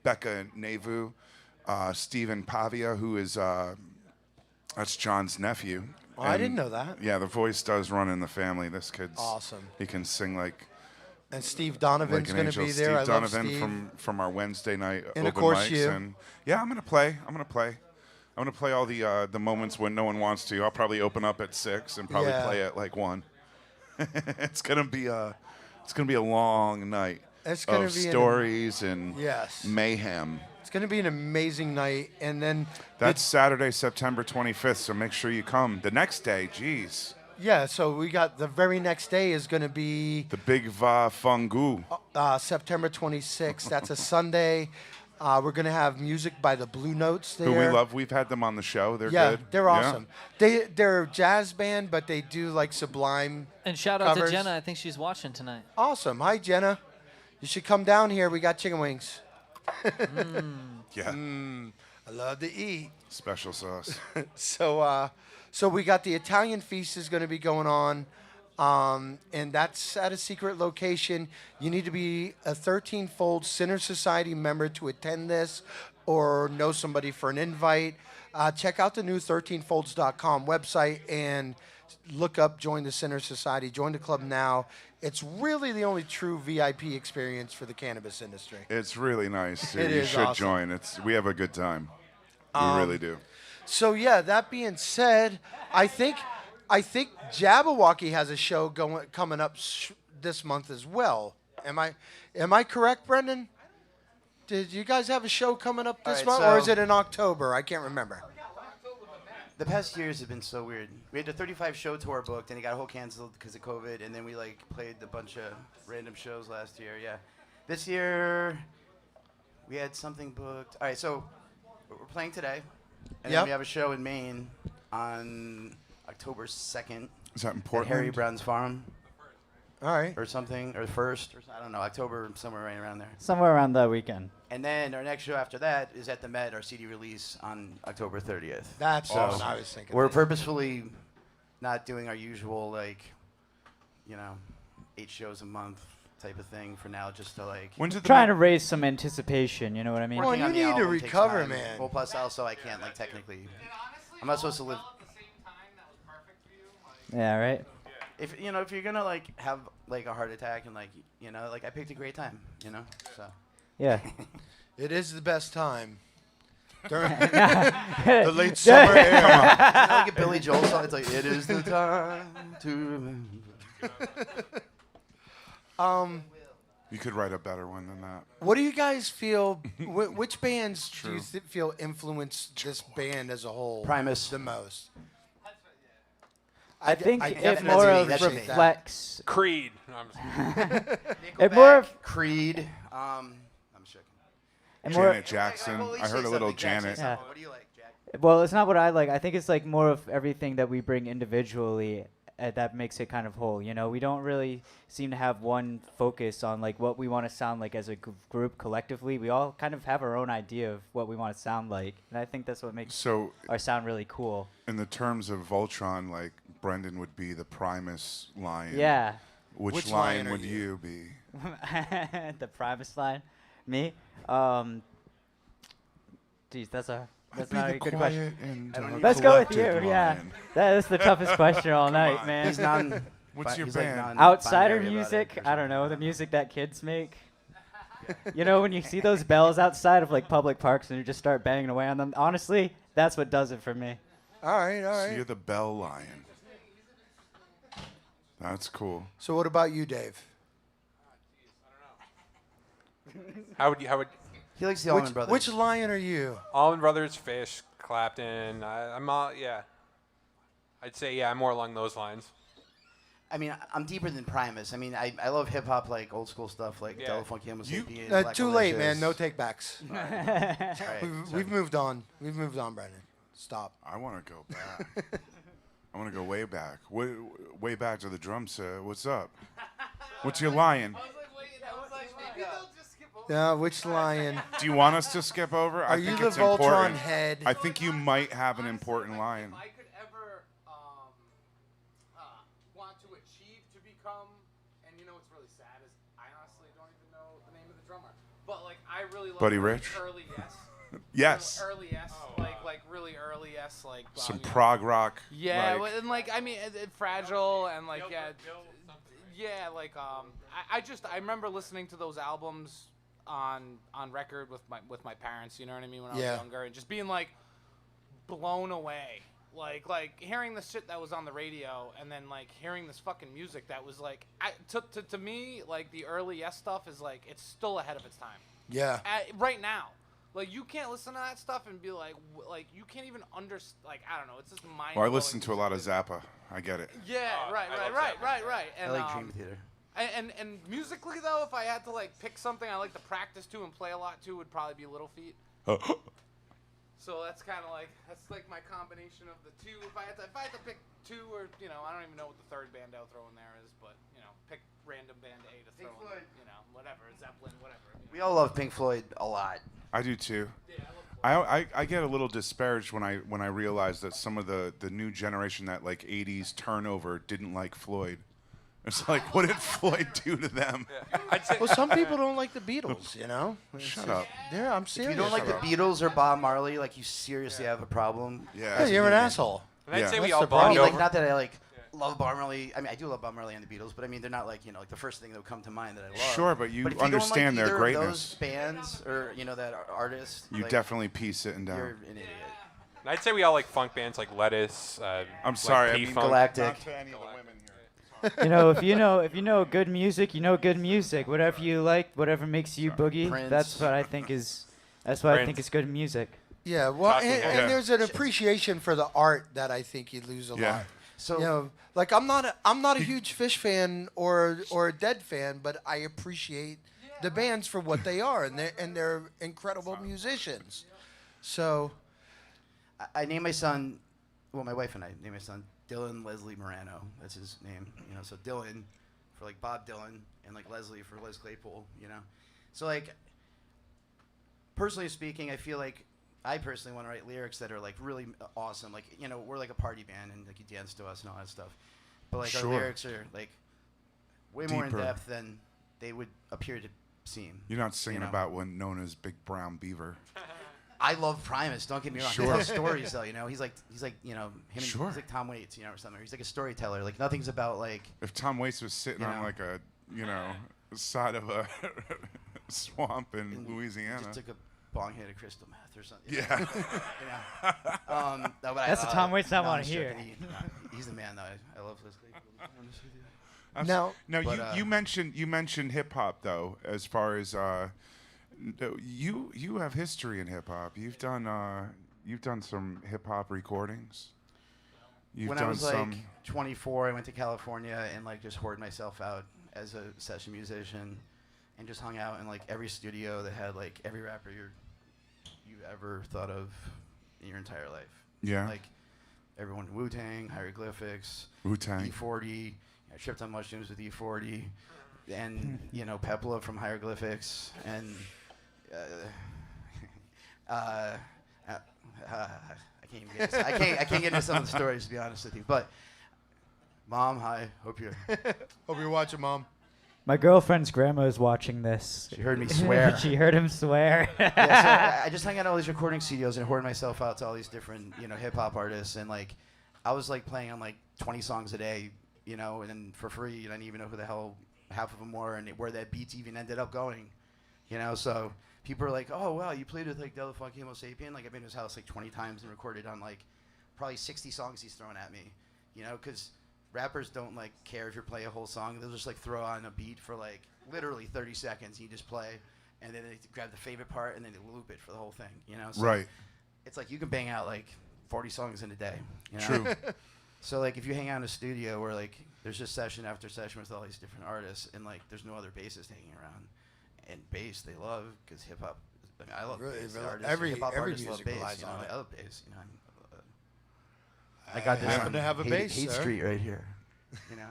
Becca Nevu, Stephen Pavia, who is that's John's nephew. Oh, I didn't know that. Yeah, the voice does run in the family. This kid's awesome. He can sing like. And Steve Donovan's going to be there. Steve I Donovan love Steve. from our Wednesday night And open of course mics. you. And yeah, I'm going to play. I'm going to play all the moments when no one wants to. I'll probably open up at 6 and probably play at like 1. It's going to be a long night It's going of to be stories and yes. mayhem. It's going to be an amazing night. And then That's Saturday, September 25th, so make sure you come. The next day, geez. yeah, so we got the very next day is going to be The Big Va Fungu. September 26th. That's a Sunday. We're going to have music by the Blue Notes there. Who we love. We've had them on the show. They're yeah, good. they're awesome. They're a jazz band, but they do like Sublime And shout out covers. to Jenna. I think she's watching tonight. Awesome. Hi, Jenna. You should come down here. We got chicken wings. Yeah. I love to eat. Special sauce. So we got the Italian feast is going to be going on, and that's at a secret location. You need to be a 13-fold Sinner Society member to attend this, or know somebody for an invite. Check out the new 13folds.com website and look up Join the Sinner Society. Join the club now. It's really the only true VIP experience for the cannabis industry. It's really nice. Dude. It You is should awesome. join. We have a good time. We really do. So yeah, that being said, I think Jabbawaukee has a show coming up this month as well. Am I correct, Brendan? Did you guys have a show coming up this month, or is it in October? I can't remember. The past years have been so weird. We had a 35 show tour booked, and it got whole canceled because of COVID, and then we like played a bunch of random shows last year. Yeah, this year we had something booked. All right, so we're playing today, and then we have a show in Maine on October 2nd. Is that at important? Harry Brown's Farm. All right. Or something, or first, or I don't know, October, somewhere right around there. Somewhere around that weekend. And then our next show after that is at the Met, our CD release on October 30th. That's what I was thinking. We're purposefully not doing our usual, 8 shows a month type of thing for now, just to Trying to raise some anticipation, you know what I mean? Well, you on the need to album takes recover, time. man. Well, plus also I can't technically. I'm not supposed to live. Yeah, right. If you're gonna have a heart attack and I picked a great time, so. Yeah. It is the best time. During the late summer air. Like a Billy Joel song. It's like, it is the time to remember. You could write a better one than that. What do you guys feel? Which bands do you feel influenced this band as a whole? Primus. The most. I think I it definitely more of appreciate that. reflects. Creed. No, I'm just It more of Creed. I'm joking. and more. Janet Jackson. I heard a little Janet. Yeah. What do you like, Jack? Well, it's not what I like. I think it's more of everything that we bring individually that makes it kind of whole. We don't really seem to have one focus on what we want to sound like as a group collectively. We all kind of have our own idea of what we want to sound like, and I think that's what makes our sound really cool. In the terms of Voltron, Brendan would be the Primus lion. Yeah. Which lion lion are would you? you be? The Primus line, me. Geez, that's not a good question. Let's go with you. Yeah, that's the toughest question all night, man. He's non. What's your he's band? Outsider non-binary about music? it or I don't know. The music that kids make. When you see those bells outside of public parks and you just start banging away on them, honestly, that's what does it for me. All right. So you're the bell lion. That's cool. So what about you, Dave? How would He likes the Allman Brothers. Which lion are you? Allman Brothers, Fish, Clapton? I'm all I'd say I'm more along those lines. I mean, I'm deeper than Primus. I mean, I love hip hop, old school stuff, Del Funky Homo Sapien. Black Too late, Delicious. man. No take backs. Right, We've moved on. We've moved on, Brendan. Stop. I want to go back. I want to go way back. Way back to the drum set. What's up? What's your lion? Yeah, which lion? Do you want us to skip over? Are I you think the it's Voltron important. head? I think you might have an important lion. If I could ever want to achieve to become, and you know what's really sad is I honestly don't even know the name of the drummer, but like I really love Buddy Rich? early Yes. Yes. Early Yes, like really early Yes, like Some you know. prog rock. Yeah, like- and like I mean, Fragile and like like I remember listening to those albums on record with my parents. You know what I mean? When I was younger, and just being like blown away, like hearing the shit that was on the radio, and then like hearing this fucking music that was like to me like the early Yes stuff is like it's still ahead of its time. Yeah. Right now. Like you can't listen to that stuff and be like you can't even understand. Like I don't know, it's just mind. Well, I listen to a lot of Zappa. I get it. Yeah, right. And, I like Dream Theater. And musically though, if I had to like pick something I like to practice to and play a lot to, would probably be Little Feat. So that's kind of like my combination of the two. If I had to pick two, or you know, I don't even know what the third band I'll throw in there is, but you know, pick random band A to throw in, you know, whatever, Zeppelin, whatever. You know. We all love Pink Floyd a lot. I do too. Yeah, I love Floyd. I get a little disparaged when I realize that some of the new generation, that like 80s turnover, didn't like Floyd. It's like, what did Floyd do to them? Yeah. I'd say Well, some people don't like the Beatles, you know? Shut up. Yeah, I'm If serious. you don't like the Beatles or Bob Marley, like you seriously have a problem. Yeah. Yeah, you're an asshole. and I'd Yeah. say we That's all the bond I mean, over. like, not that I like love Bob Marley. I mean, I do love Bob Marley and the Beatles, but I mean, they're not like, you know, like the first thing that would come to mind that I love. Sure, but you if you understand don't like their either of greatness. those bands or, you know, that artist. You like, definitely pee sitting You're down. an idiot. And I'd say we all like funk bands like Lettuce. I'm like sorry, I mean P-Funk. Galactic. Not to any of the women here. You know, if you know good music, you know good music. Whatever you like, whatever makes you boogie, Prince. that's what I think is good music. Yeah, well, Talking and, about- and there's an appreciation for the art that I think you lose a Yeah. lot. So You know, like I'm not a huge Fish fan or a Dead fan, but I appreciate the bands for what they are, and they're incredible musicians. So I named my son, well, my wife and I named my son Dylan Leslie Morano. That's his name. You know, so Dylan for like Bob Dylan, and like Leslie for Les Claypool. You know, so like personally speaking, I feel like I personally want to write lyrics that are like really awesome. Like, you know, we're like a party band and like you dance to us and all that stuff. But like Sure. our lyrics are like way more in Deeper. depth than they would appear to seem. You're not singing know. about one known as Big Brown Beaver. I love Primus. Don't get me wrong. Sure. He tells stories though. You know, he's like you know him. Sure. He's like Tom Waits, you know, or something. He's like a storyteller. Like nothing's about like. If Tom Waits was sitting You on know. like a, you know, side of a swamp in and Louisiana. Just took a bong hit of crystal meth or something. Yeah. You know. No, but That's the Tom Waits I no, wanna I'm hear. joking. He's the man though. I love Liz Claypool. to be honest with you. now, No, But, you mentioned hip hop though, as far as you have history in hip hop. You've done some hip hop recordings. You've When done I was some. like 24, I went to California and like just hoarded myself out as a session musician, and just hung out in like every studio that had like every rapper you ever thought of in your entire life. Yeah. Like everyone, Wu-Tang, Hieroglyphics, Wu-Tang. E40. I tripped on mushrooms with E40, and you know Pepla from Hieroglyphics, and I can't even get into, I can't get into some of the stories, to be honest with you. But Mom, hi. Hope you're. hope you're watching, Mom. My girlfriend's grandma is watching this. She heard me swear. She heard him swear. Yeah, so I just hung out all these recording studios and hoarded myself out to all these different, you know, hip hop artists, and like, I was like playing on like 20 songs a day, you know, and then for free, and I didn't even know who the hell half of them were and where that beats even ended up going, you know. So people are like, "Oh wow, you played with like Del fucking Homo Sapien." Like I've been to his house like 20 times and recorded on like probably 60 songs he's thrown at me, you know, because rappers don't like care if you play a whole song. They'll just like throw on a beat for like literally 30 seconds. You just play, and then they grab the favorite part and then they loop it for the whole thing, you know. So Right. It's like you can bang out like 40 songs in a day. You know? True. So like if you hang out in a studio where like there's just session after session with all these different artists, and like there's no other bassist hanging around, and bass they love because hip hop. I mean, I love Really, bass. really, Artists, every- hip-hop every artists love music bass. relies You know, on it. I love bass. You know, I got this happen on to have a bass, Hate sir. Street right here. You know,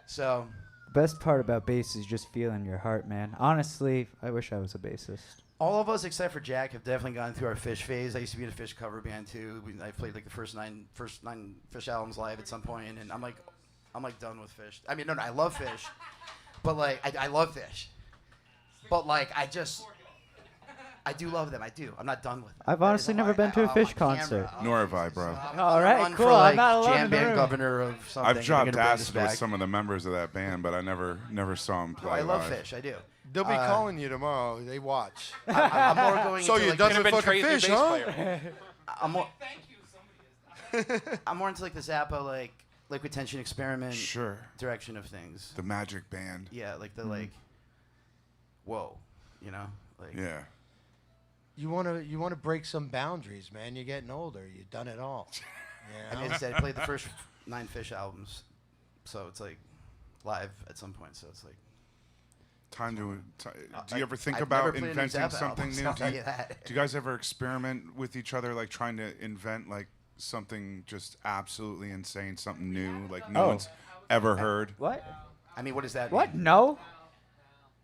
so The best part about bass is just feeling your heart, man. Honestly, I wish I was a bassist. all of us except for Jack have definitely gone through our Fish phase. I used to be in a Fish cover band too. I played like the first nine Fish albums live at some point, and I'm like done with Fish. I mean, no, I love Fish, but like I love Fish, but like I do love them. I do. I'm not done with them. I've honestly never been to a Fish concert. Nor have I, bro. All right, run cool. For, like, I'm not alone jam in the band room. governor of something. I've They're dropped gonna bring us acid with back. some of the members of that band, but I never saw them play. I love live. Fish. I do. They'll be calling you tomorrow. They watch. I'm more going. So into you're like done Could've with been fucking Trey's new Fish, bass huh? player. I'm more. I'm more into like the Zappa like liquid tension experiment Sure. direction of things. The Magic Band. Yeah, like the like. Whoa, you know, like. Yeah. You wanna break some boundaries, man. You're getting older. You've done it all. I mean, as I said, I played the first 9 Fish albums, so it's like live at some point. So it's like. Time to. Do you ever think I've never about played a inventing Zappa something album, new? I'll tell you that. Do you guys ever experiment with each other, like trying to invent like something just absolutely insane, something new, like no one's ever heard? What? I mean, what does that What? mean? No.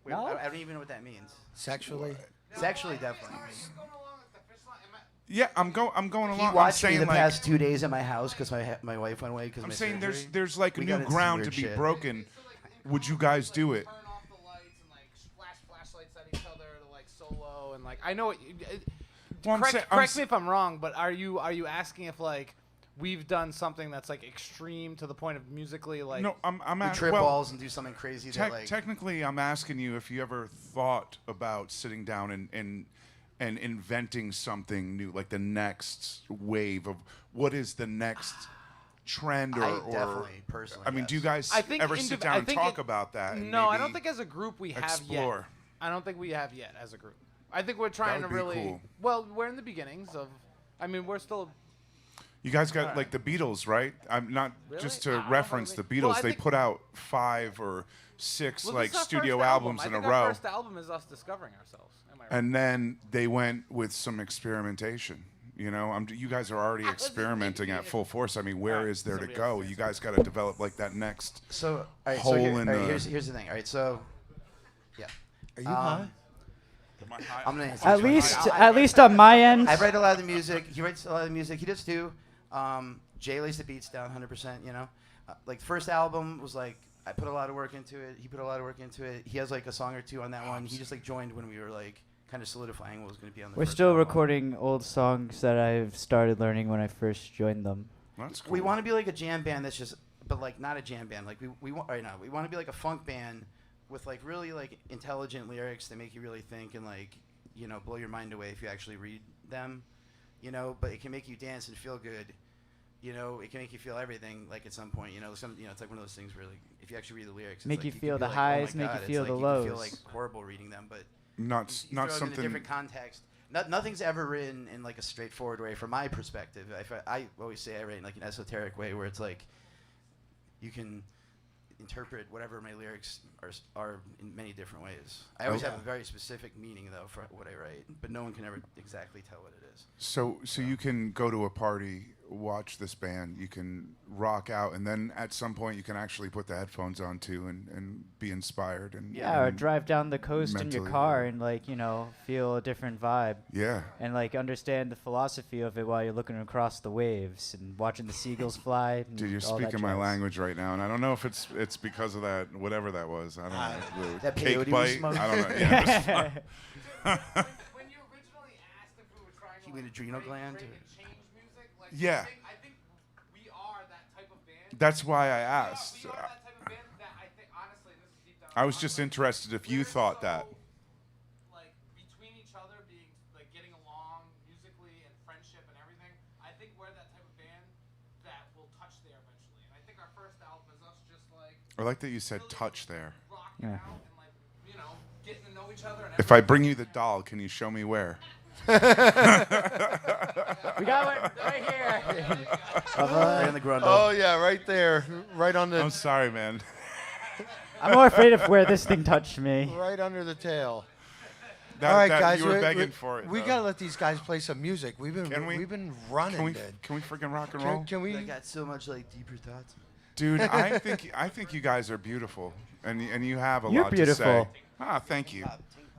Wait, No? I don't even know what that means. Sexually. Sexually, definitely. Yeah, I'm going along. He I'm watched me saying the like, past 2 days at my house because my wife went away because I'm my saying surgery. there's like We a got new into some ground to weird be shit. broken. Would you guys do it? Turn off the lights and like flash flashlights at each other to like solo and like I know. Well, I'm Correct I'm me if I'm wrong, but are you asking if like we've done something that's like extreme to the point of musically like? No, I'm We at, trip well, balls and do something crazy that like. technically, I'm asking you if you ever thought about sitting down and inventing something new, like the next wave of what is the next trend or. I definitely, personally, I mean, do you guys I think ever sit down and talk about that? and No, I maybe don't think as a group we have explore? yet. I don't think we have yet as a group. I think we're trying to would be really. cool. Well, we're in the beginnings of. I mean, we're still. You guys got like the Beatles, right? I'm not Really? just I to don't reference the really- Beatles. Well, I they think- put out 5 or 6 Well, like this is our studio first albums album. in I a think row. Our first album is us discovering ourselves. Am I right? And then they went with some experimentation. You know, you guys are already experimenting at full force. I mean, where is there to go? You guys got to develop like that next So, all right, hole so here, in all right, the. here's the thing. All right, so. Yeah. Are you high? I'm gonna answer At this one. least, I- at least on my end. I write a lot of the music. He writes a lot of the music. He does too. Jay lays the beats down 100%. You know, like the first album was like I put a lot of work into it. He put a lot of work into it. He has like a song or two on that one. He just like joined when we were like kind of solidifying what was going to be on the. We're first still album. recording old songs that I've started learning when I first joined them. That's cool. We want to be like a jam band that's just, but like not a jam band. Like we want right now. We want to be like a funk band with like really like intelligent lyrics that make you really think and like blow your mind away if you actually read them. But it can make you dance and feel good. It can make you feel everything. Like at some point, it's like one of those things where like if you actually read the lyrics, it's Make like you can feel be the like, highs, oh my make you God, feel it's the like you can feel lows. like horrible reading them, but not you throw it in a something. different context. Nothing's ever written in like a straightforward way from my perspective. I always say I write in like an esoteric way where it's like you can interpret whatever my lyrics are in many different ways. I always have a very specific meaning though for what I write, but no one can ever exactly tell what it is. So you can go to a party, watch this band, you can rock out, and then at some point you can actually put the headphones on too and be inspired and Yeah, or and drive down the coast in your mentally, car and like feel a different vibe. Yeah. And like understand the philosophy of it while you're looking across the waves and watching the seagulls fly. And Dude, you're all that speaking my jazz. language right now, and I don't know if it's because of that, whatever that was. I don't know. The That cake peyote was bite. smoking. I don't know. Yeah, it was fun. When you originally asked if we were trying to You mean adrenal gland? break and change music, like Yeah. I think we are that type of band. That's why I asked. We are that type of band that I think honestly this is deep down. I was just interested if you thought that. Like between each other being like getting along musically and friendship and everything, I think we're that type of band that will touch there eventually. And I think our first album is us just like I like that you said touch there. rocking Yeah. out and like getting to know each other. And If I bring you the doll, can you show me where? We got one right here. Right on the grundle. Oh yeah, right there, right on I'm the, sorry, man. I'm more afraid of where this thing touched me. right under the tail. All right, guys. You were begging for it. We though. gotta let these guys play some music. We've been Can we? we've been running. Can we freaking rock and roll? Can we? I got so much like deeper thoughts. Dude, I think you guys are beautiful, and you have a You're lot beautiful. to say. Ah, thank you.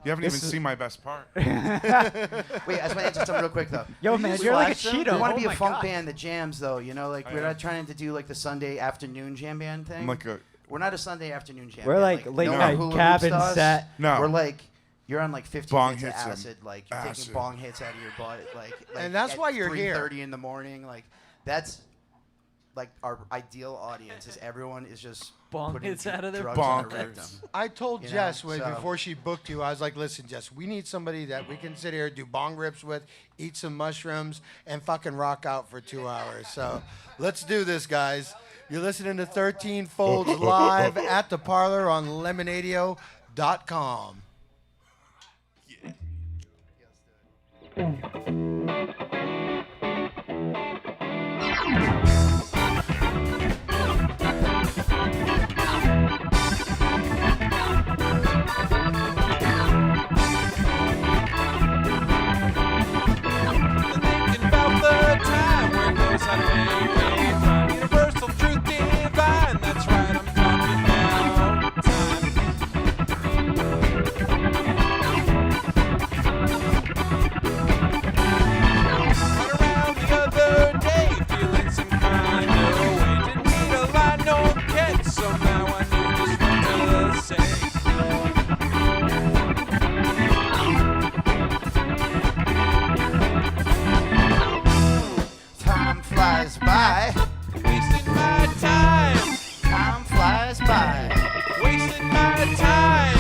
You haven't even seen my best part. Wait, I just want to answer something real quick though. Yo, man, you're like a Cheeto. We want to be Oh a my funk God. band that jams though. You know, like we're not trying to do like the Sunday afternoon jam band thing. I'm like a. We're not a Sunday afternoon jam. We're band. like late no night hula hoops cabin to us. set. No. We're like you're on like 15 Bong hits of hits 'em. acid. Like you're Acid. taking bong hits out of your butt. Like And that's at why you're here. 3:30 in the morning. Like that's like our ideal audience is everyone is just Bong putting hits out of their drugs on their bonkers. rectum. I told You Jess know, so- before she booked you, I was like, listen, Jess, we need somebody that we can sit here, do bong rips with, eat some mushrooms, and fucking rock out for 2 hours. So let's do this, guys. You're listening to 13 Folds live at the Parlour on Lemonadio.com. Thinking about the time when those had to make find universal truth divine. That's right, I'm talking about time. Went around the other day, feeling some kind of way. Didn't need a line, no catch, so now I knew just what to say. Time flies by. Wasting my time, Time flies by. wasting my time,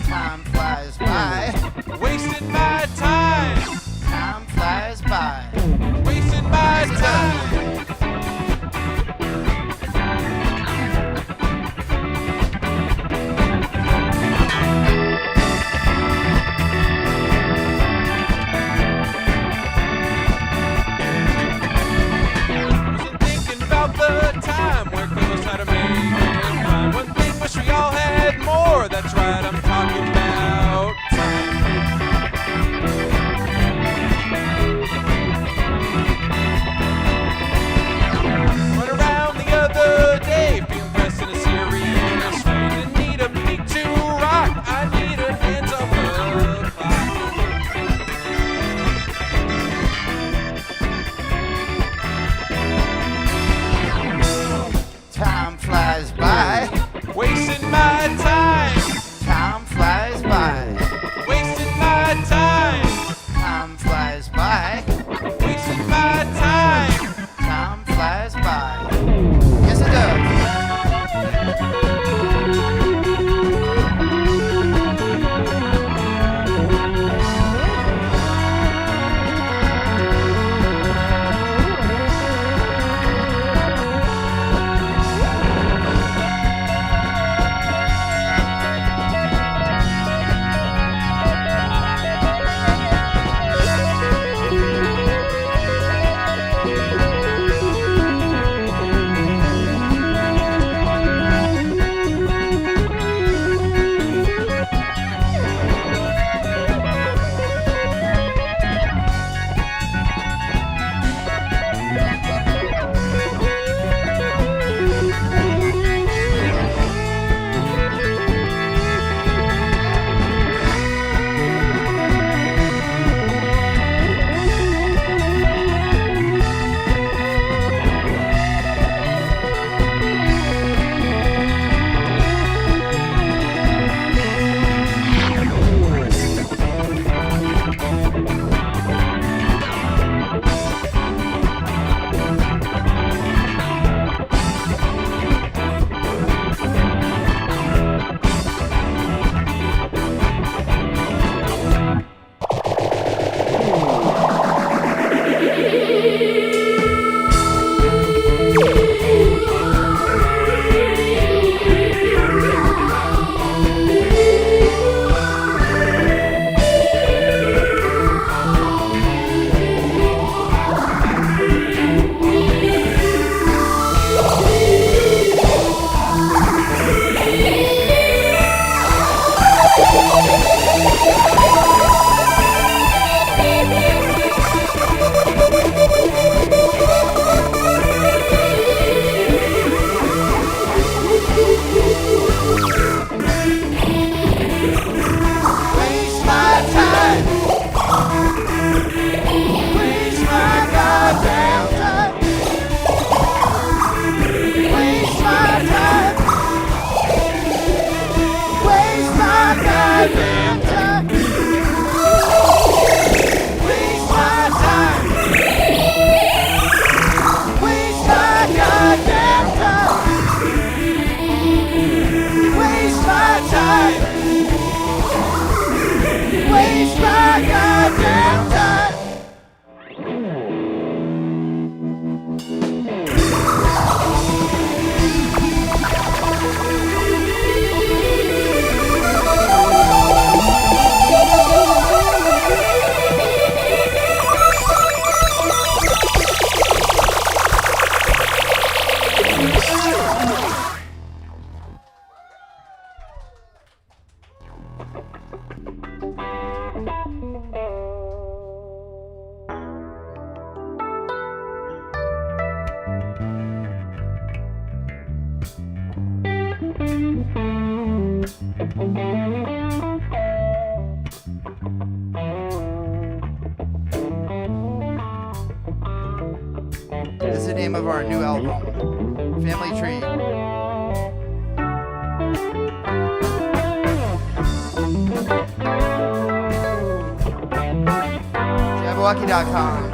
Time flies by. wasting my time, Time flies by. wasting my time. Wasn't thinking about the time where girls had to make it fine. One thing, wish we all had more. That's right, I'm talking about time. Went around the other day, feeling pressed in a serious way. Didn't need a beat to rock, I need a hands on the clock. Time flies by. Wasting my time, Time This is the name of our new album, Family Tree. Jabbawaukee.com.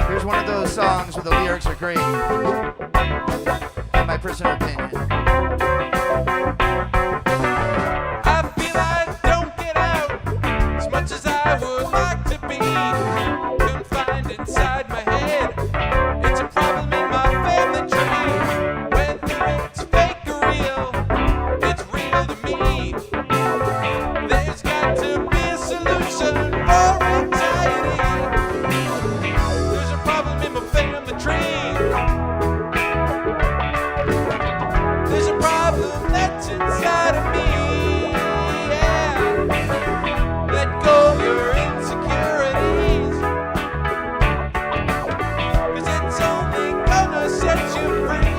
Here's one of those songs where the lyrics are great, in my personal opinion. I feel I don't get out as much as I would like to be. Confined inside my head, it's a problem in my family tree. Whether it's fake or real, it's real to me. There's got to be a solution for anxiety. There's a problem in my family tree. There's a problem that's inside of me. Yeah. Let go of your insecurities, 'cause it's only gonna set you free.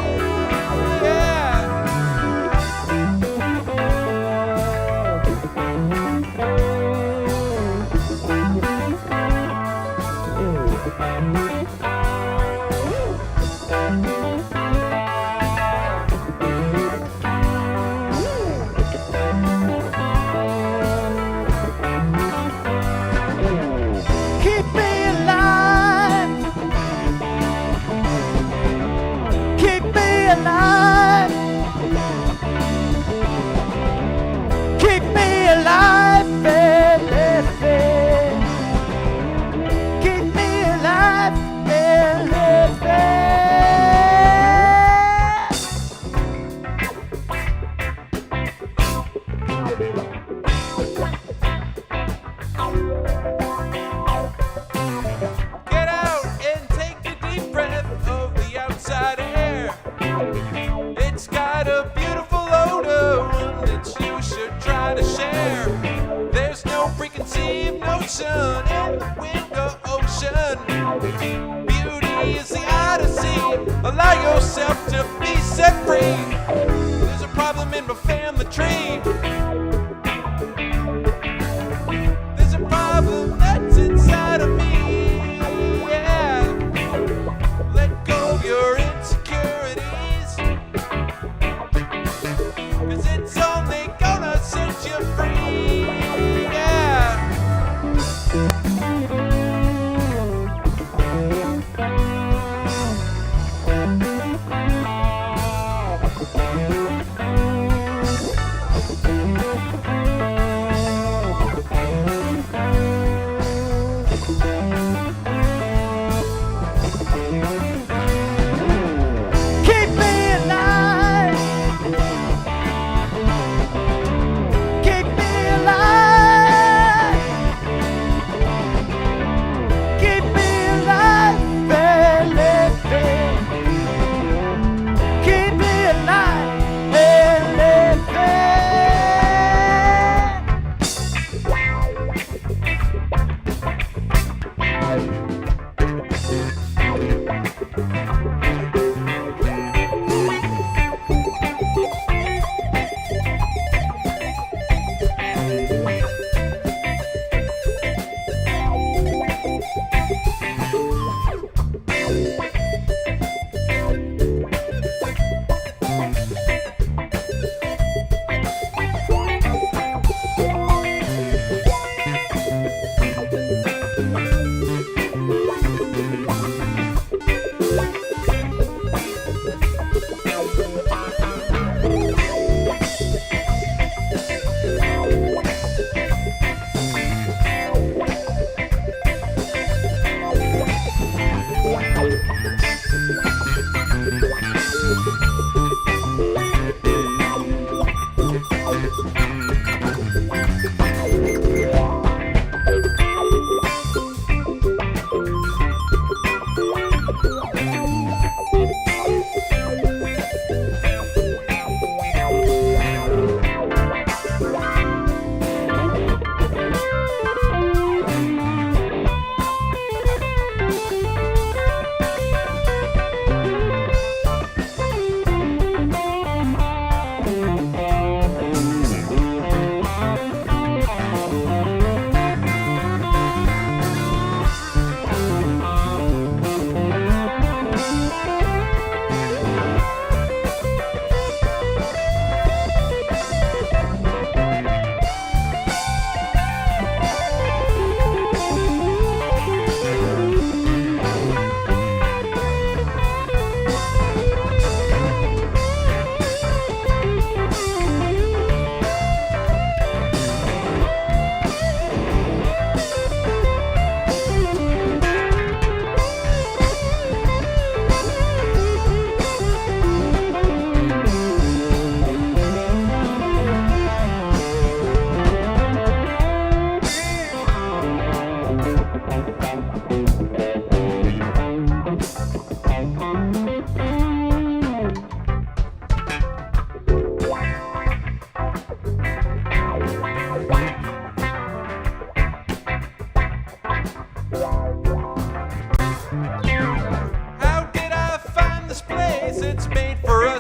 Yeah. Keep me alive. Keep me alive. Keep me alive, baby. Keep me alive, baby. Get out and take a deep breath of the outside air. It's got a beautiful odor, one that you should try to share. There's no preconceived notion in the window ocean. Beauty is the odyssey. Allow yourself to be set free. There's a problem in my family tree. There's a problem that's inside of me. Yeah. Let go of your insecurities, 'cause it's only gonna set you free. Yeah.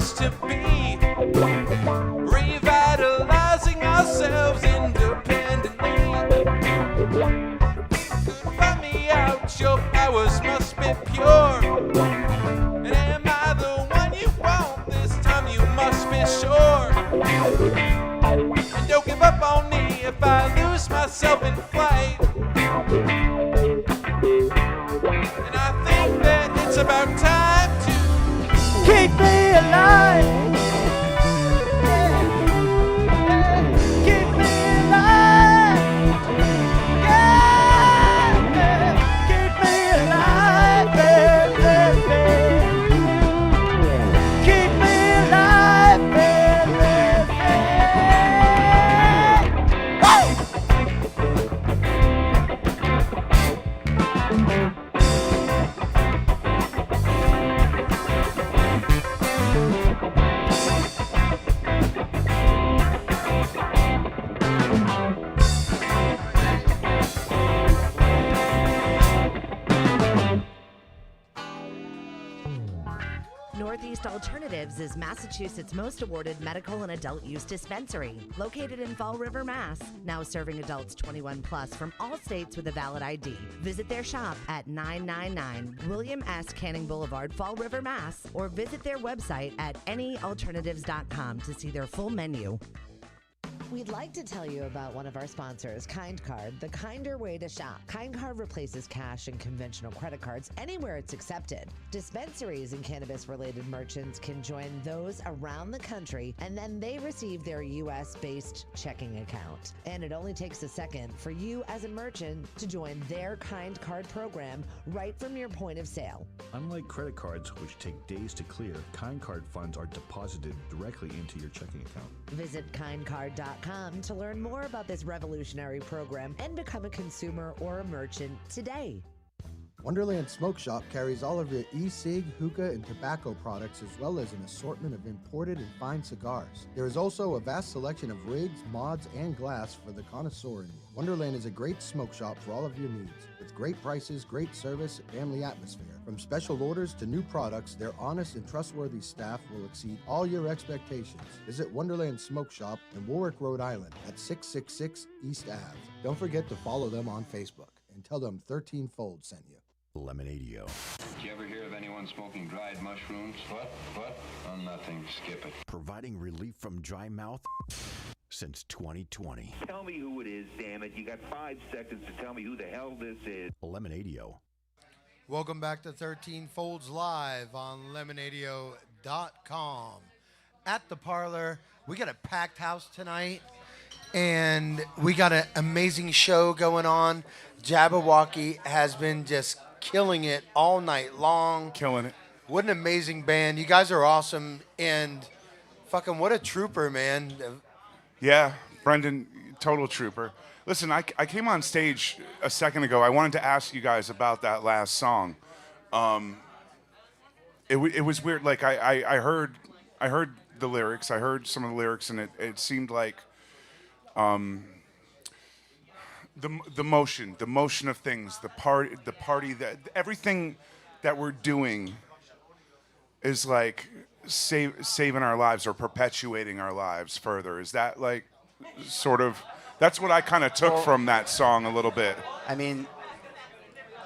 used to be, revitalizing ourselves independently. Find me out, your powers must be pure. And am I the one you want? This time you must be sure. And don't give up on me if I lose myself in flight. And I think that it's about time to Keep me alive. Keep me alive. Keep me alive, baby. Keep me alive, Northeast Alternatives is Massachusetts' most awarded medical and adult use dispensary, located in Fall River, Mass. Now serving adults 21 plus from all states with a valid ID. Visit their shop at 999 William S. Canning Boulevard, Fall River, Mass. Or visit their website at anyalternatives.com to see their full menu. We'd like to tell you about one of our sponsors, Kind Card, the kinder way to shop. Kind Card replaces cash and conventional credit cards anywhere it's accepted. Dispensaries and cannabis-related merchants can join those around the country, and then they receive their U.S.-based checking account. And it only takes a second for you as a merchant to join their Kind Card program right from your point of sale. Unlike credit cards, which take days to clear, Kind Card funds are deposited directly into your checking account. Visit kindcard.com to learn more about this revolutionary program and become a consumer or a merchant today. Wonderland Smoke Shop carries all of your e-cig, hookah, and tobacco products, as well as an assortment of imported and fine cigars. There is also a vast selection of rigs, mods, and glass for the connoisseur in you. Wonderland is a great smoke shop for all of your needs, with great prices, great service, and family atmosphere. From special orders to new products, their honest and trustworthy staff will exceed all your expectations. Visit Wonderland Smoke Shop in Warwick, Rhode Island at 666 East Ave. Don't forget to follow them on Facebook and tell them 13 Fold sent you. Lemonadio. Did you ever hear of anyone smoking dried mushrooms? What? Oh, nothing. Skip it. Providing relief from dry mouth since 2020. Tell me who it is, damn it. You got 5 seconds to tell me who the hell this is. Lemonadio. Welcome back to 13 Folds Live on Lemonadio.com. At the Parlour, we got a packed house tonight, and we got an amazing show going on. Jabbawaukee has been just killing it all night long. Killing it. What an amazing band. You guys are awesome, and fucking what a trooper, man. Yeah, Brendan, total trooper. Listen, I came on stage a second ago. I wanted to ask you guys about that last song. It was weird. Like I heard the lyrics. I heard some of the lyrics, and it seemed like the motion of things, the party that everything that we're doing is like saving our lives or perpetuating our lives further. Is that like sort of? That's what I kind of took from that song a little bit. I mean,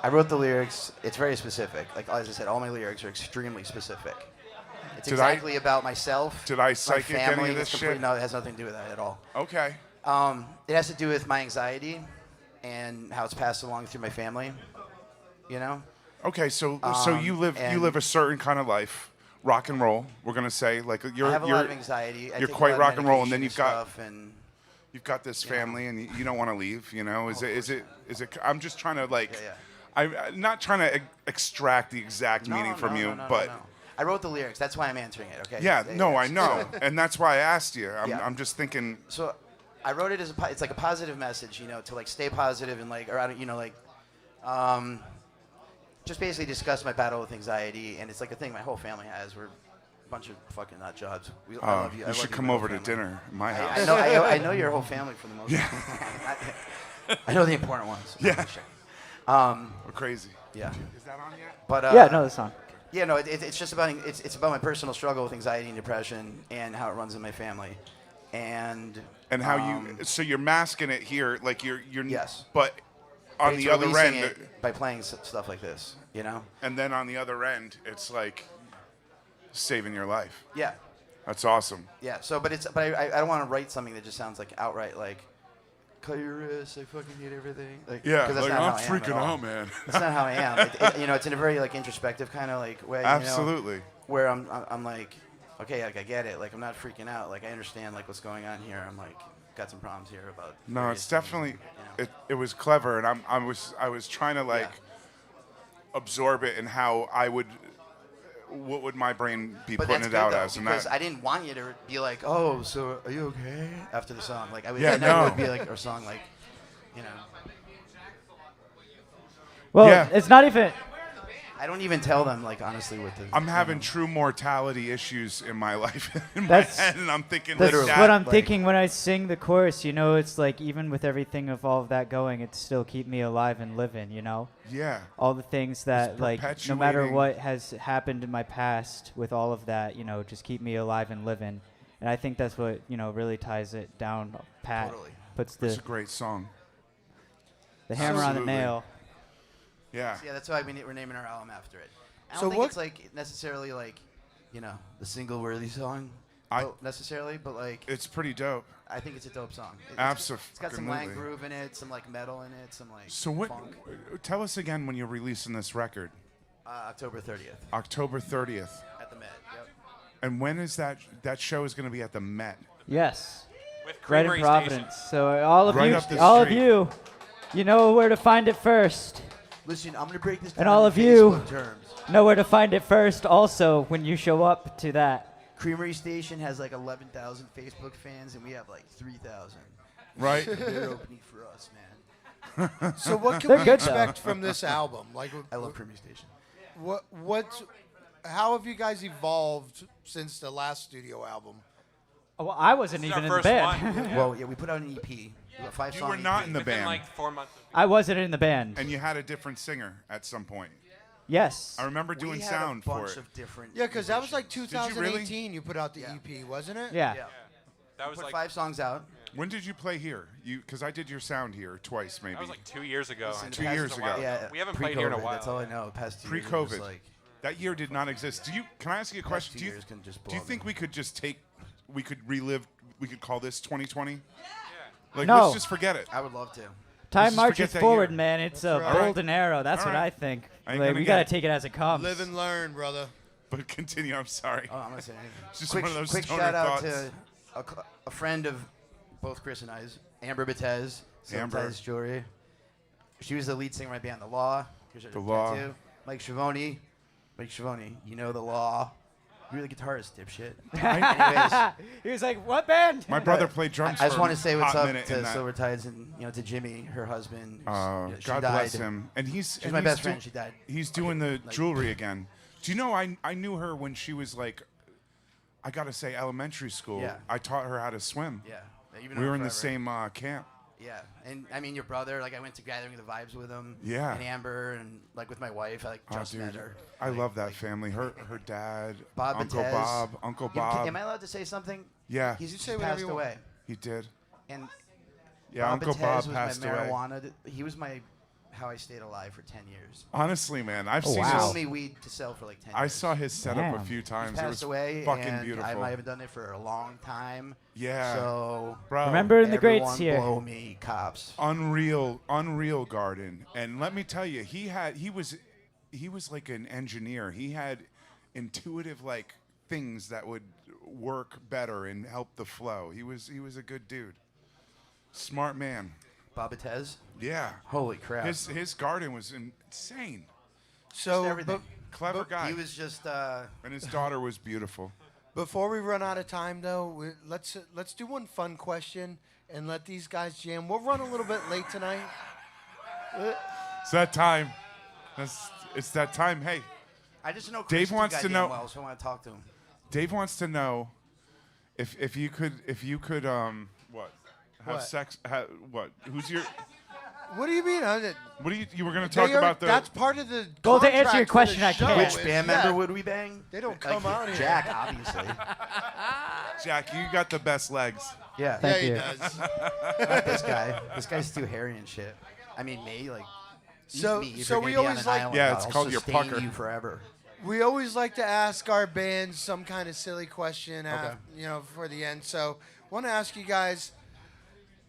I wrote the lyrics. It's very specific. Like as I said, all my lyrics are extremely specific. It's exactly about myself. Did I psych my family. any of this shit? No, it has nothing to do with that at all. Okay. It has to do with my anxiety and how it's passed along through my family. You know. Okay, so you live a certain kind of life, rock and roll. We're gonna say like I have a lot of anxiety. You're quite rock and roll, and then you've got this family, and you don't want to leave. You know, is it? I'm just trying to like. Yeah. I'm not trying to extract the exact meaning from you, but. No. I wrote the lyrics. That's why I'm answering it. Okay. Yeah. No, I know, and that's why I asked you. I'm just thinking. So, I wrote it as it's like a positive message, you know, to like stay positive and like, or I don't, you know, like, just basically discuss my battle with anxiety, and it's like a thing my whole family has. We're a bunch of fucking nut jobs. I love you. You should come over to dinner at my house. I know your whole family for the most part. I know the important ones. Yeah. We're crazy. Yeah. Is that on yet? But yeah, no, that's on. Yeah, no, it's just about it's about my personal struggle with anxiety and depression and how it runs in my family, and how so you're masking it here, like you're yes, but on it's the other releasing end it by playing stuff like this, you know. And then on the other end, it's like saving your life. Yeah, that's awesome. Yeah, so but I don't want to write something that just sounds like outright like. Cut your wrist. I fucking hate everything. Like, yeah, that's like not I'm how I am freaking at all. out, man. That's not how I am. You know, it's in a very like introspective kind of like way. Absolutely. You know, where I'm like, okay, like I get it. Like I'm not freaking out. Like I understand like what's going on here. I'm like got some problems here about. No, it's definitely it was clever, and I was trying to like absorb it and how what would my brain be but putting that's it out good, though, as, and because that I didn't want you to be like, oh, so are you okay after the song? Like I would, Yeah, I never no. would be like a song like, you know. Well, it's not even. I don't even tell them like honestly what the. I'm having true mortality issues in my life in my That's- head, and I'm thinking That's like that, what I'm like- thinking when I sing the chorus. You know, it's like even with everything of all of that going, it still keep me alive and living. You know. Yeah. All the things that like, no matter perpetuating- what has happened in my past, with all of that, you know, just keep me alive and living. And I think that's what really ties it down pat. Totally. Puts It's a the great song. hammer on the Absolutely. nail. Yeah. So, yeah, that's why we're naming our album after it. I So don't think what- it's like necessarily like, the single worthy song, necessarily, but like it's pretty dope. I think it's a dope song. It's got some lang Abso-fucking-lutely. groove in it, some like metal in it, some like So what? funk. Tell us again when you're releasing this record. October 30th October 30th. at the Met. Yep. And when is that? That show is going to be at the Met. Yes. With Right in Creamery Providence. So all of Right you, up the all of street. you, you know where to find it first. Listen, I'm gonna break this down And all in of you Facebook terms. know where to find it first. Also, when you show up to that. Creamery Station has like 11,000 Facebook fans, and we have like 3,000. Right. They're opening for us, man. So what can They're we good, though. expect from this album? Like, I love Creamery Station. How have you guys evolved since the last studio album? Oh, well, I wasn't This is even our in the first band. one. Well, yeah, we put out an EP. We got 5 You songs. were not in the Within band, like 4 months. I wasn't in the band. and you had a different singer at some point. Yes. I remember doing we had sound a bunch for it. of different. Yeah, because that was like musicians. you really? 2018. You put out the Yeah. EP, wasn't it? Yeah. Yeah. That was Put like 5 songs out. When did you play here? Because I did your sound here twice, maybe. that was like 2 years ago. Listen, and Two it years was a while ago. Yeah, We haven't played here in a pre-COVID, while. That's all I know. Past 2 years. it was Pre-COVID. Like, That year did not exist. Can I ask you a question? 2 years can just do you blow think me. we could just we could relive, we could call this 2020? Like, No. let's just forget it. I would love to. Time just marches forget that forward, year. man. It's a right. golden arrow. That's All what right. I think. I ain't Like, gonna we get gotta it. take it as it comes. Live and learn, brother. But continue, I'm sorry. Oh, I'm gonna say anything. It's just quick, one of those quick stoner shout out thoughts. to a friend of both Chris and I's, Amber Betez, Amber. Betez Jewelry. She was the lead singer of my band, The Law. Here's her The Law. tattoo. Mike Schiavone, you know The Law. You're the guitarist, dipshit. Anyways, He was like, "What band?" My brother played drums I just for want a to say what's hot up minute in to that. Silver Tides and to Jimmy, her husband. She God died. bless him. And he's She's my best friend. She died. He's doing the jewelry again. Do you know I knew her when she was like, I gotta say, elementary school. Yeah. I taught her how to swim. Yeah. You've been We were around in the forever. same camp. Yeah, and I mean your brother. Like I went to Gathering of the Vibes with him. Yeah. And Amber, and like with my wife, I just met her. I love that family. Her dad, Bob Uncle Betez. Bob, Uncle Bob. Am I allowed to say something? Yeah. He's say just whatever passed you want. away. He did. And Yeah, Bob Uncle Betez Bob was passed my away. marijuana. He was my how I stayed alive for 10 years. Honestly, man, I've Oh, seen wow. He his. sold me weed to sell for like 10 I years. saw his setup a Damn. few He times. It passed was away, fucking and beautiful. I haven't done it for a long time. Yeah. So Bro, Remember in the greats everyone here. blow me, cops. unreal garden. And let me tell you, he was like an engineer. He had intuitive like things that would work better and help the flow. He was a good dude. Smart man. Bob Betez. Yeah. Holy crap. His garden was insane. So, everything. Clever guy. He was just. And his daughter was beautiful. before we run out of time, though, let's do one fun question and let these guys jam. We'll run a little bit late tonight. It's that time. It's that time. Hey, I just know Chris Dave too wants to goddamn know. well, so I want to talk to him. Dave wants to know if you could what have What? sex what who's your What do you mean? What do you were going to talk about the? That's part of the. Well, to answer your contract for question, the I show. can't. Which band member would we bang? They don't come out here. Jack, obviously. Jack, you got the best legs. Yeah. Thank you. He does. Not this guy. This guy's too hairy and shit. I mean, me, like. So- eat me if so you're we gonna be always on an like- island, Yeah, it's I'll called your sustain pucker. you forever. We always like to ask our bands some kind of silly question, Okay. for the end. So, want to ask you guys: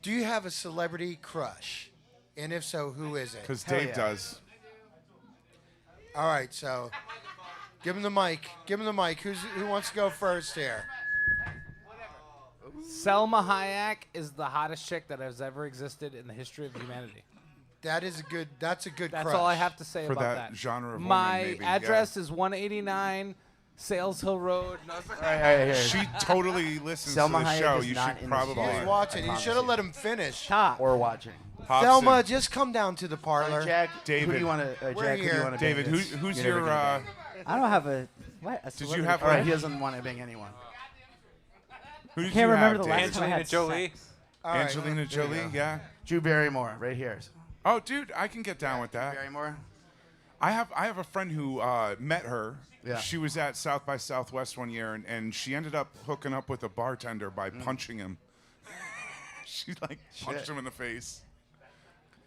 do you have a celebrity crush? And if so, who is it? Because Hell Dave yeah. does. All right, so give him the mic. Give him the mic. Who wants to go first here? Selma Hayek is the hottest chick that has ever existed in the history of humanity. That's a good That's crush. all I have to say For about that that. genre of woman, My maybe, address is 189 Sales Hill Road. No, it's- All right, here. She totally listens Selma to the Hayek show. is You not should in this probably. bar. He's watching. I You promise should have you. let him finish. Top. Or watching. Hobson. Thelma, just come down to the parlor. Jack, who David. do you want to? We're Jack, who do here. you want to? David, who's You're never your? gonna bang. I don't have a what? A Did you celebrity have? All right, crush? he doesn't want to bang anyone. Who did Can't you remember have, the last David? time I had Angelina Jolie. sex. All right, Angelina there you Jolie, go. yeah. Drew Barrymore, right here. Oh, dude, I can get down with that. Barrymore. I have a friend who met her. Yeah. She was at South by Southwest one year, and she ended up hooking up with a bartender by punching him. She like punched him in the face.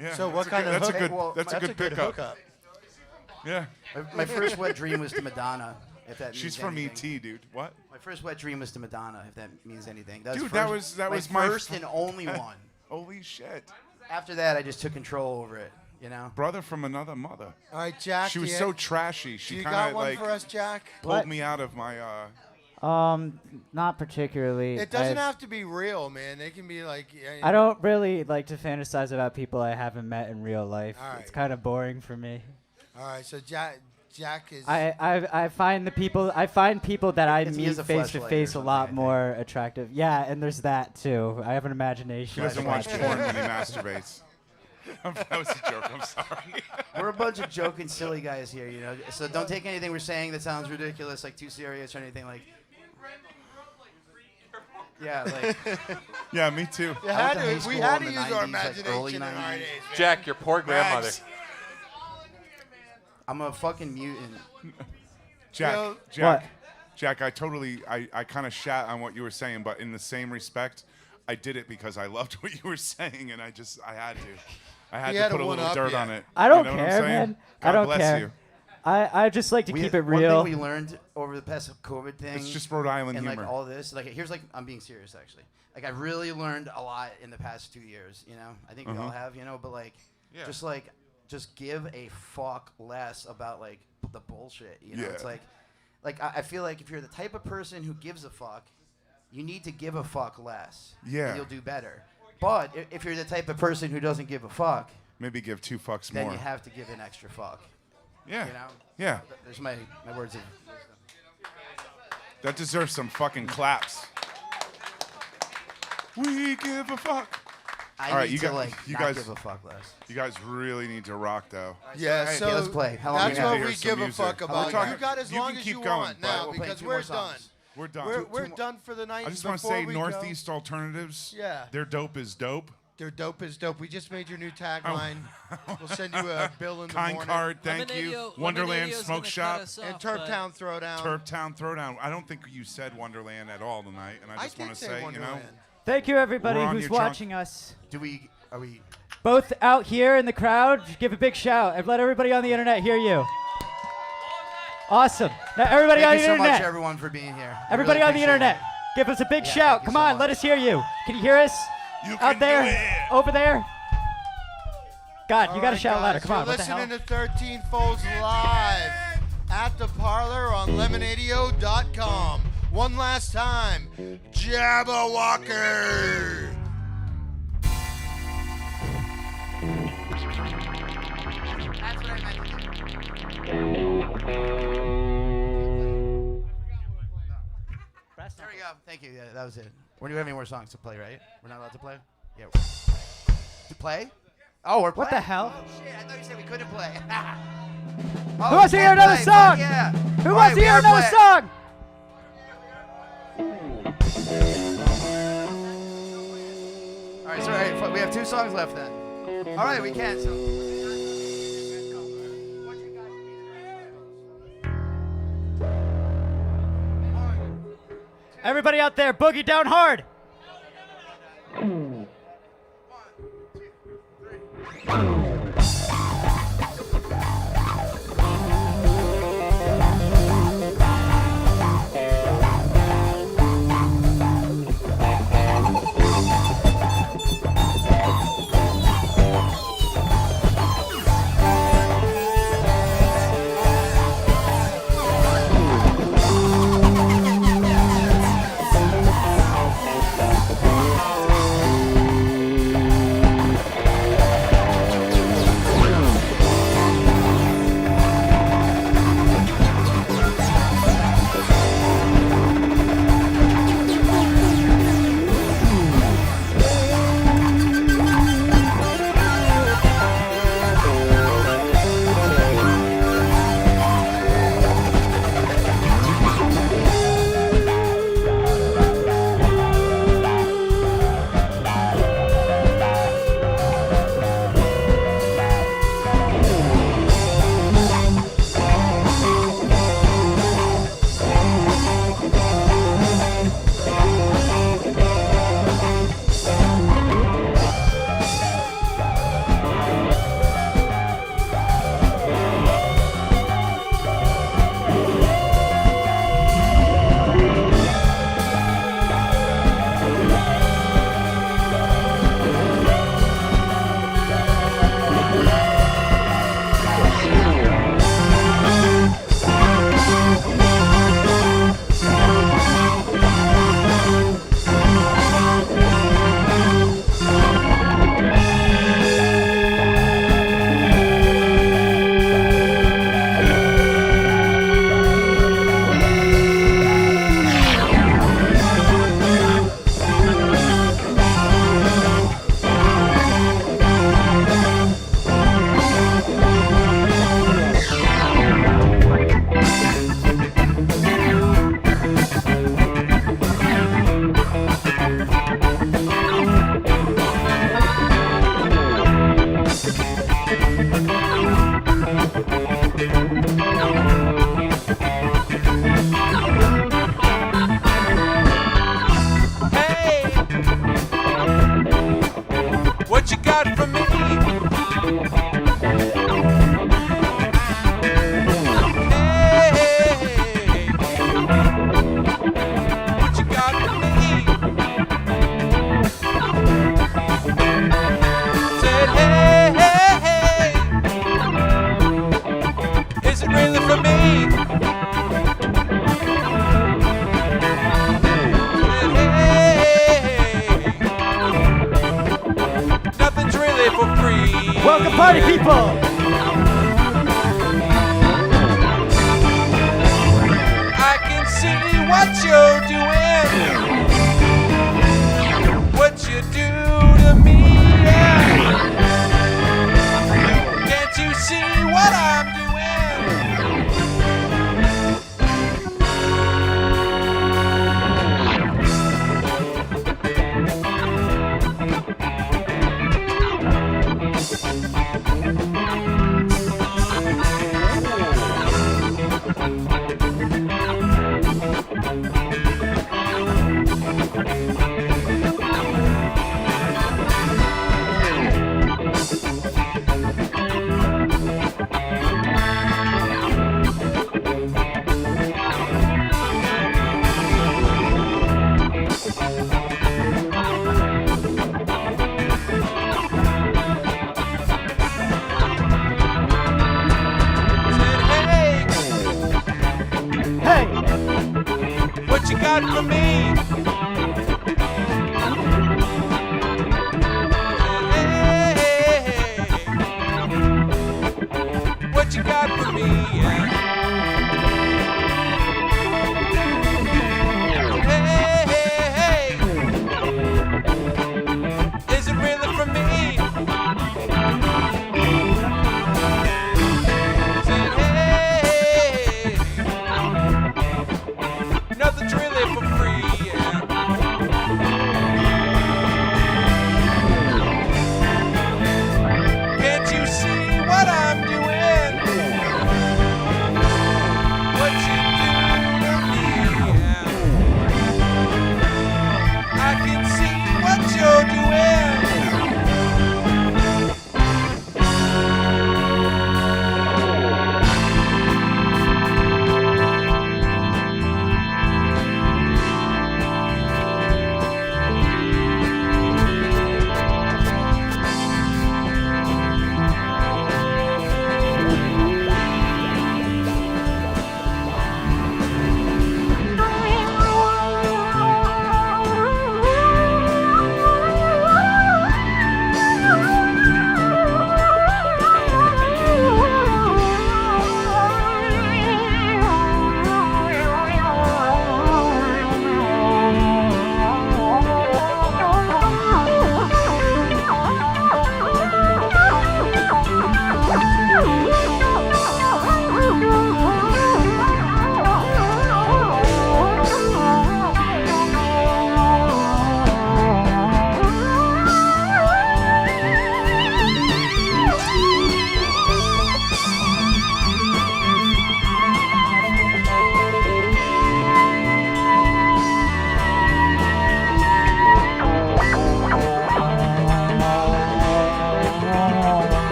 Yeah. So what that's a kind good- of That's a hook- good. well, That's a good pickup. hookup. Yeah. My first wet dream was to Madonna. If that means She's from anything. ET, dude. What? My first wet dream was to Madonna. If that means anything. Dude, that was my my first and only one. Holy shit. After that, I just took control over it. You know. Brother from another mother. All right, Jack. She was do you- so trashy. do She you kind got of one like for us, Jack? pulled What? me out of my. Not particularly. It doesn't have to be real, man. They can be like. I don't really like to fantasize about people I haven't met in real life. All right. It's kind of boring for me. All right, so Jack is. I find people that I He meet is a face to fleshlight or face a something, lot I think. more attractive. Yeah, and there's that too. I have an imagination. He doesn't for watch that. porn when he masturbates. That was a joke. I'm sorry. We're a bunch of joking, silly guys here, you know. So don't take anything we're saying that sounds ridiculous, like too serious or anything like. Yeah, like. Yeah, me too. we I had went to high we school had in to the use our 90s, like early imagination in our 90s. days. man. Jack, your poor grandmother. Max. I'm a fucking mutant. Jack, Yo- Jack, What? Jack, I kind of shat on what you were saying, but in the same respect, I did it because I loved what you were saying, and I had to. I had He to had put to a little one-up dirt you. on it. I don't You know what I'm care, saying? man. God I don't bless care. you. I just like to keep it real. One thing we learned over the past COVID thing. It's just Rhode Island and humor. like all this. Like here's like I'm being serious actually. Like I really learned a lot in the past 2 years. You know, I think we all have. You know, but like, Yeah. just give a fuck less about like the bullshit. You know, Yeah. it's like I feel like if you're the type of person who gives a fuck, you need to give a fuck less. Yeah. And you'll do better. But if you're the type of person who doesn't give a fuck, Maybe give 2 fucks then more. you have to give an extra fuck. Yeah. You know. Yeah. There's my words of wisdom. That deserves some fucking claps. We give a fuck. I All right, need you to guys- like you not guys- give a fuck less. You guys really need to rock, though. Yeah, Alright, so okay, let's play. How long that's we got? what Hear we some give a music. fuck We're about. talking- You got as you long can as keep you going, want but now we'll play because 2 we're more done. songs. We're done. We're done for the night. I just want to Before say we go- Northeast Alternatives. Yeah. Their dope is dope. They're dope as dope. We just made your new tagline. We'll send you a bill in the Kind morning. card, thank you. Lemonadio- Wonderland Lemonadio's Smoke gonna Shop. cut us And off, Turptown Throwdown. Turptown Throwdown. I don't think you said Wonderland at all tonight, and I just want to say, you know, Thank you, everybody We're on who's your trunk. watching us. Are we? Both out here in the crowd, give a big shout and let everybody on the internet hear you. Awesome. Now, everybody on Thank the you so internet. much, everyone, for being here. I Everybody really on the appreciate internet, it. give us a big Yeah, shout. thank you Come so on, much. let us hear you. Can you hear us? You Out can there? do it. Over there? God, you All got to right, shout louder. guys, Come on. You're What the hell? listening to 13 Folds live at the Parlour on Lemonadio.com. One last time, Jabbawaukee. That's what I meant to do. There we go. Thank you. Yeah, that was it. We don't have any more songs to play, right? We're not allowed to play? Yeah. To play? Oh, we're playing. What the hell? Oh, shit. I thought you said we couldn't play. Who wants to hear another song? Yeah. Who All wants right, to we hear are another playing. song? All right, so we have 2 songs left then. All right, we can. So. Everybody out there, boogie down hard. What you got for me? Hey, what you got for me? Said hey, is it really for me? For free. Welcome, party people! I can see what you're doing, what you do to me. Yeah. Can't you see what I'm doing?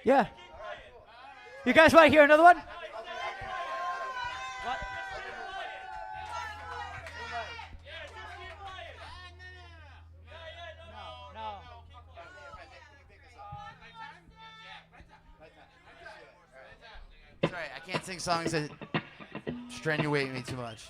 Yeah. You guys want to hear another one? What? No. It's all right. I can't sing songs that strenuate me too much.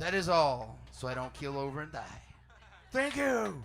That is all, so I don't keel over and die. Thank you.